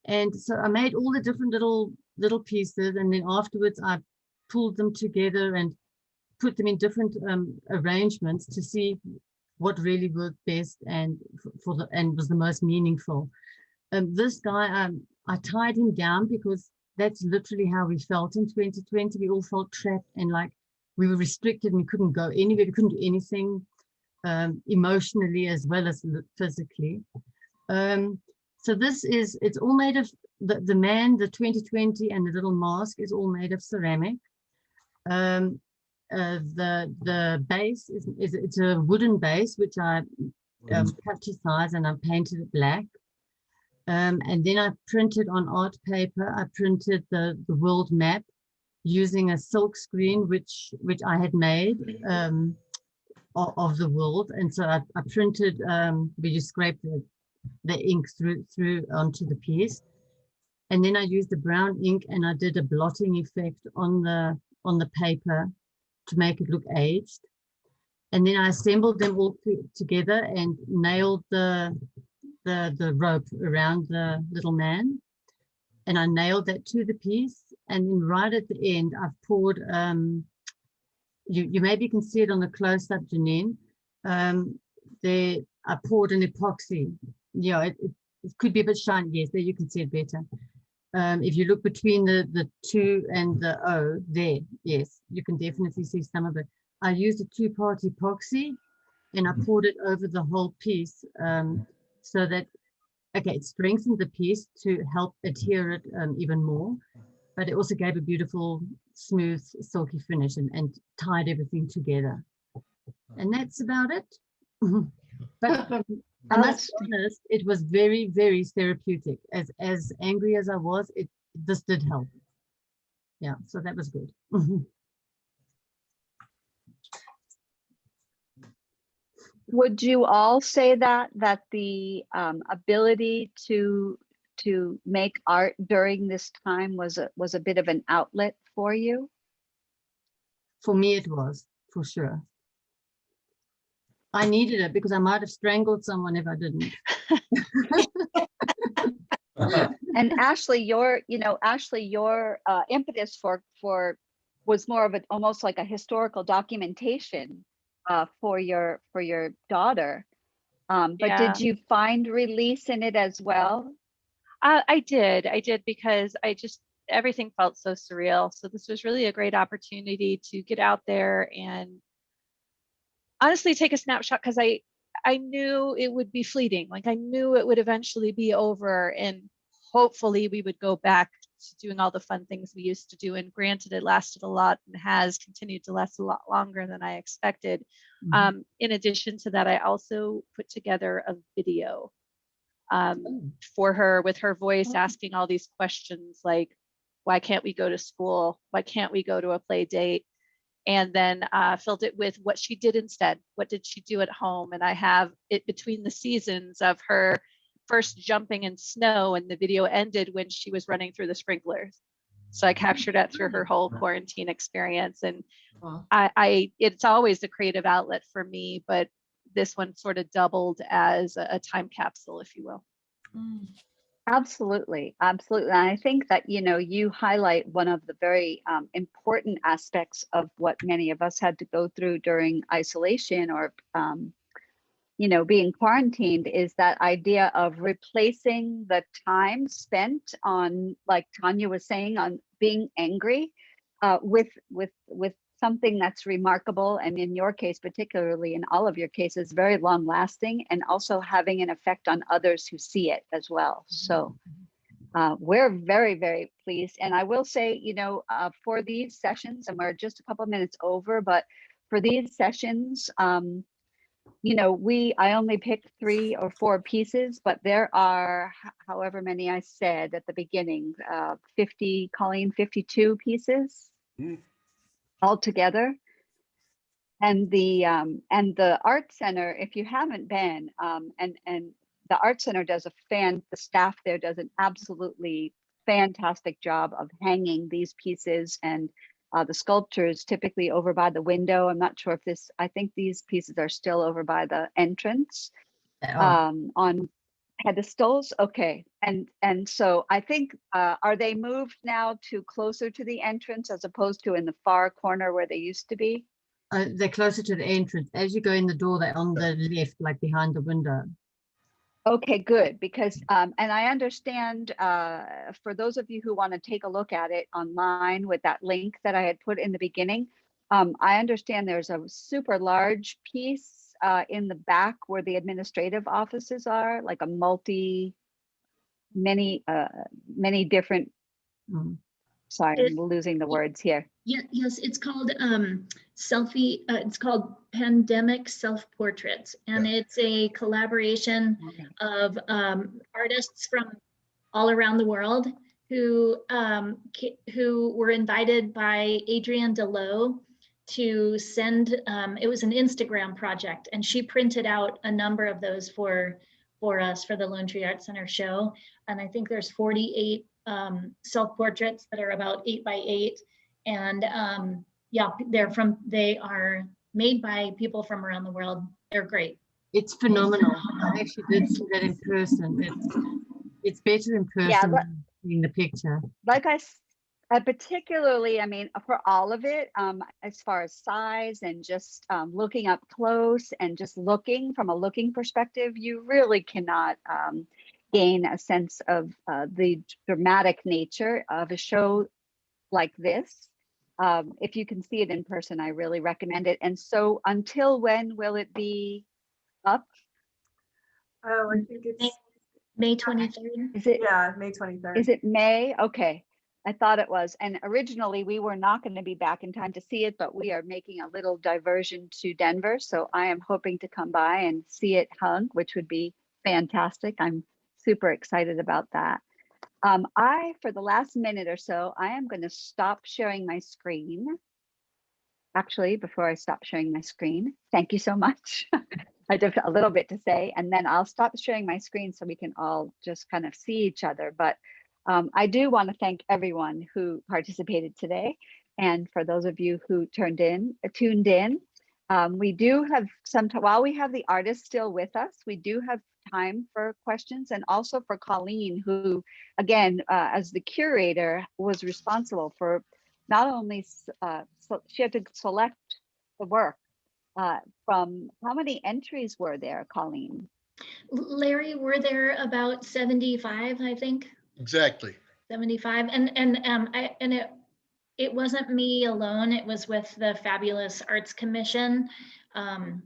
And so I made all the different little pieces, and then afterwards I pulled them together and put them in different arrangements to see what really worked best and was the most meaningful. This guy, I tied him down because that's literally how we felt in 2020. We all felt trapped and like we were restricted and we couldn't go anywhere. We couldn't do anything emotionally as well as physically. So it's all made of the man, the 2020 and the little mask is all made of ceramic. The base it's a wooden base which I cut to size and I painted it black. And then I printed on art paper. I printed the world map using a silk screen which I had made of the world. And so I printed where you scrape the ink through onto the piece. And then I used the brown ink and I did a blotting effect on the paper to make it look aged. And then I assembled them all together and nailed the rope around the little man. And I nailed that to the piece. And then right at the end, I've poured, you maybe can see it on the close-up, Janine. I poured an epoxy. Yeah, it could be a bit shiny. Yes, there you can see it better. If you look between the 2 and the O there, yes, you can definitely see some of it. I used a 2-part epoxy and I poured it over the whole piece so that, okay, it strengthened the piece to help adhere it even more, but it also gave a beautiful, smooth, silky finish and tied everything together. And that's about it. But I must be honest, it was very, very therapeutic. As angry as I was, this did help. Yeah, so that was good. Would you all say that the ability to make art during this time was a bit of an outlet for you? For me, it was, for sure. I needed it because I might have strangled someone if I didn't. And Ashley, your impetus for was more of almost like a historical documentation for your daughter. But Yeah. did you find release in it as well? I did because everything felt so surreal. So this was really a great opportunity to get out there and honestly take a snapshot, because I knew it would be fleeting. Like I knew it would eventually be over, and hopefully we would go back to doing all the fun things we used to do. And granted, it lasted a lot and has continued to last a lot longer than I expected. In addition to that, I also put together a video for her with her voice asking all these questions like, why can't we go to school? Why can't we go to a play date? And then filled it with what she did instead. What did she do at home? And I have it between the seasons of her first jumping in snow, and the video ended when she was running through the sprinklers. So I captured that through her whole quarantine experience. And it's always a creative outlet for me, but this one sort of doubled as a time capsule, if you will. Absolutely. Absolutely. And I think that, you highlight one of the very important aspects of what many of us had to go through during isolation or, being quarantined, is that idea of replacing the time spent on, like Tanya was saying, on being angry with something that's remarkable, and in your case, particularly in all of your cases, very long lasting, and also having an effect on others who see it as well. So we're very, very pleased. And I will say, for these sessions, and we're just a couple of minutes over, but for these sessions, I only picked 3 or 4 pieces, but there are, however many I said at the beginning, 52 pieces altogether. And the art center, if you haven't been, and the art center the staff there does an absolutely fantastic job of hanging these pieces, and the sculptures typically over by the window. I'm not sure if I think these pieces are still over by the entrance on pedestals. Okay. And so I think, are they moved now to closer to the entrance as opposed to in the far corner where they used to be? They're closer to the entrance. As you go in the door, they're on the left, like behind the window. Okay, good. Because, and I understand for those of you who want to take a look at it online with that link that I had put in the beginning, I understand there's a super large piece in the back where the administrative offices are, like a many different, sorry, I'm losing the words here. Yeah, yes, it's called it's called Pandemic Self-Portraits, and it's a collaboration of artists from all around the world who were invited by Adrienne Delot to send, it was an Instagram project, and she printed out a number of those for us for the Lone Tree Art Center show. And I think there's 48 self-portraits that are about 8 by 8. And yeah, they are made by people from around the world. They're great. It's phenomenal. I actually did see that in person. It's better in person than in the picture. Like particularly, I mean, for all of it, as far as size and just looking up close and just looking from a looking perspective, you really cannot gain a sense of the dramatic nature of a show like this. If you can see it in person, I really recommend it. And so until when will it be up? Oh, I think it's May 23rd. Is it? Yeah, May 23rd. Is it May? Okay. I thought it was. And originally we were not going to be back in time to see it, but we are making a little diversion to Denver. So I am hoping to come by and see it hung, which would be fantastic. I'm super excited about that. For the last minute or so, I am going to stop sharing my screen. Actually, before I stop sharing my screen, thank you so much. I just a little bit to say, and then I'll stop sharing my screen so we can all just kind of see each other. But I do want to thank everyone who participated today. And for those of you who tuned in, we do have while we have the artists still with us, we do have time for questions, and also for Colleen, who again, as the curator, was responsible for not only, so she had to select the work from, how many entries were there, Colleen? Larry, were there about 75, I think? Exactly. 75, and it wasn't me alone. It was with the fabulous Arts Commission, and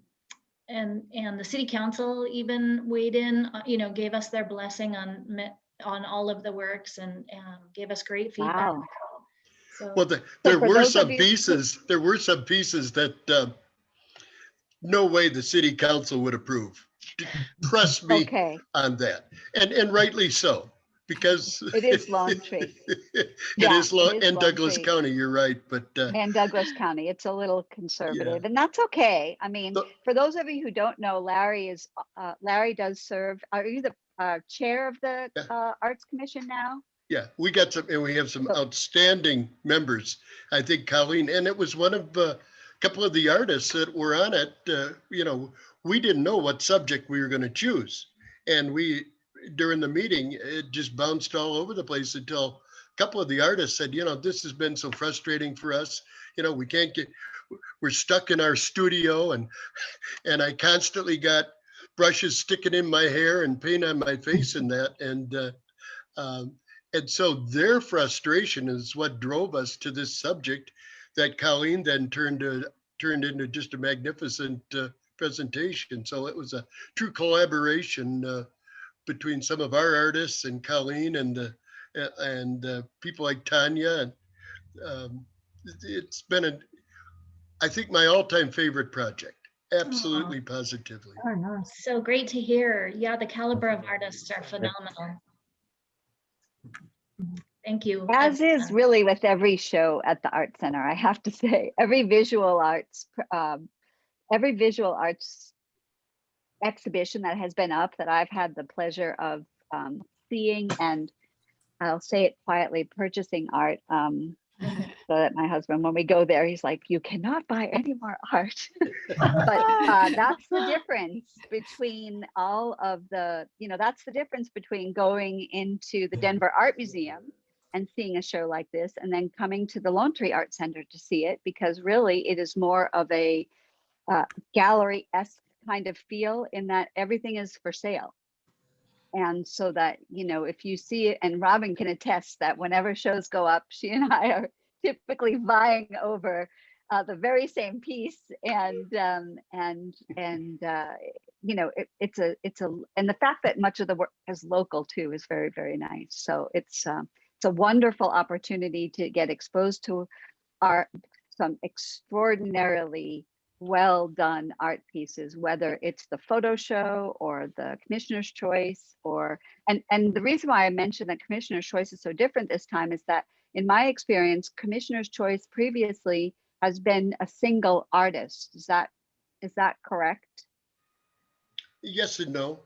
the City Council even weighed in. Gave us their blessing on all of the works and gave us great feedback. Wow. So, Well, So there for were those some of you- pieces. There were some pieces that no way the city council would approve. Trust me Okay, on that, and rightly so, because it is Lone Tree. it Yeah, is law it is in Lone Douglas Tree. County. You're right, but And Douglas County, it's a little conservative, and that's okay. I mean, for those of you who don't know, Larry does serve. Are you the chair of the Arts Commission now? yeah, we got some, and we have some So- outstanding members. I think Colleen, and it was one of a couple of the artists that were on it. We didn't know what subject we were going to choose, and during the meeting, it just bounced all over the place until a couple of the artists said, this has been so frustrating for us. We can't we're stuck in our studio, and I constantly got brushes sticking in my hair and paint on my face and that, and so their frustration is what drove us to this subject that Colleen then turned into just a magnificent presentation. So it was a true collaboration between some of our artists and Colleen and people like Tanya. And it's been I think my all-time favorite project. Absolutely, positively. Oh, nice. So great to hear. Yeah, the caliber of artists are phenomenal. Thank you. As is really with every show at the Art Center, I have to say, every visual arts exhibition that has been up that I've had the pleasure of seeing, and I'll say it quietly, purchasing art. So that my husband, when we go there, he's like, you cannot buy any more art. But that's the difference between all of the, that's the difference between going into the Denver Art Museum and seeing a show like this, and then coming to the Lone Tree Art Center to see it, because really it is more of a gallery-esque kind of feel in that everything is for sale. And so that, if you see it, and Robin can attest that whenever shows go up, she and I are typically vying over the very same piece. And the fact that much of the work is local too is very, very nice. So it's a wonderful opportunity to get exposed to some extraordinarily well done art pieces, whether it's the photo show or the Commissioner's Choice, and the reason why I mentioned that Commissioner's Choice is so different this time is that in my experience, Commissioner's Choice previously has been a single artist. Is that correct? Yes and no.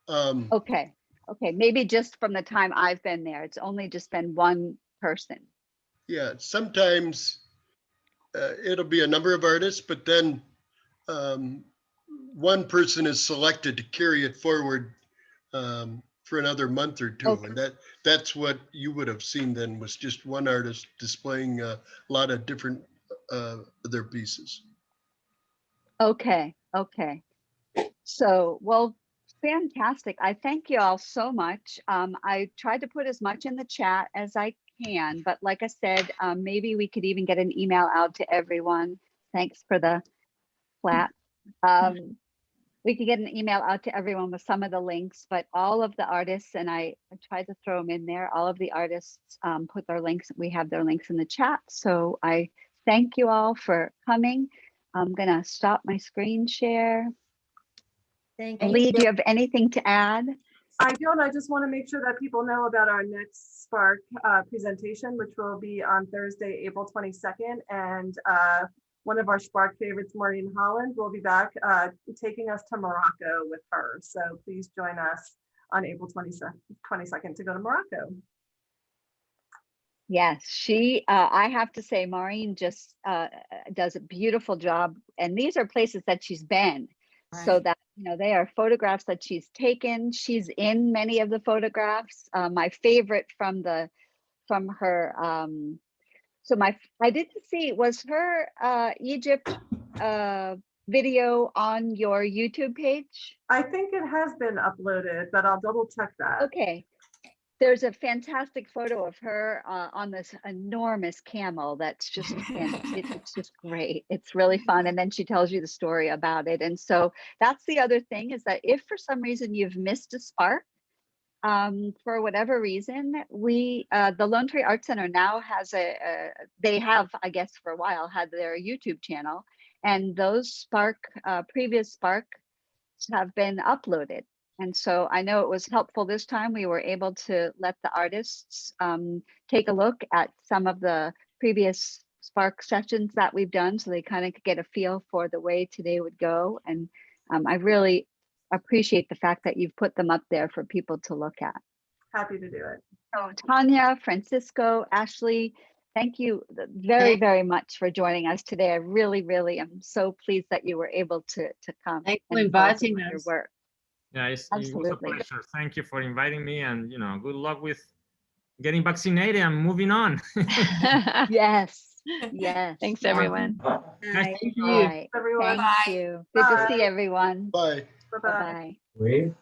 Okay, maybe just from the time I've been there, it's only just been one person. Yeah, sometimes it'll be a number of artists, but then one person is selected to carry it forward for another month or two. Okay. And that's what you would have seen then, was just one artist displaying a lot of different other pieces. Okay. So, well, fantastic. I thank you all so much. I tried to put as much in the chat as I can, but like I said, maybe we could even get an email out to everyone. Thanks for the clap. We could get an email out to everyone with some of the links, but all of the artists, and I tried to throw them in there, all of the artists put their links, we have their links in the chat. So I thank you all for coming. I'm gonna stop my screen share. Thank you. Lee, do you have anything to add? I don't. I just want to make sure that people know about our next Spark presentation, which will be on Thursday, April 22nd. And one of our Spark favorites, Maureen Holland, will be back taking us to Morocco with her. So please join us on April 22nd to go to Morocco. Yes, I have to say, Maureen just does a beautiful job. And these are places that she's been. So that, they are photographs that she's taken. She's in many of the photographs. My favorite from her So I didn't see, was her Egypt video on your YouTube page? I think it has been uploaded, but I'll double check that. Okay. There's a fantastic photo of her on this enormous camel that's just, it's just great. It's really fun. And then she tells you the story about it. And so that's the other thing, is that if for some reason you've missed a spark, for whatever reason, the Lone Tree Art Center now has they have, I guess for a while, had their YouTube channel, and those previous sparks have been uploaded. And so I know it was helpful this time. We were able to let the artists take a look at some of the previous spark sessions that we've done, so they kind of could get a feel for the way today would go. And I really appreciate the fact that you've put them up there for people to look at. Happy to do it. So Tanya, Francisco, Ashley, thank you very, very much for joining us today. I really, really am so pleased that you were able to come. Thanks for and tell us inviting about your us. work. Yeah, it was a Absolutely. pleasure. Thank you for inviting me, and good luck with getting vaccinated and moving on. Yes. Yes. Thanks, everyone. Nice to meet you. All right. Everyone. Thank you. Good to see Bye. everyone. Bye. Bye-bye. Bye-bye. Wait.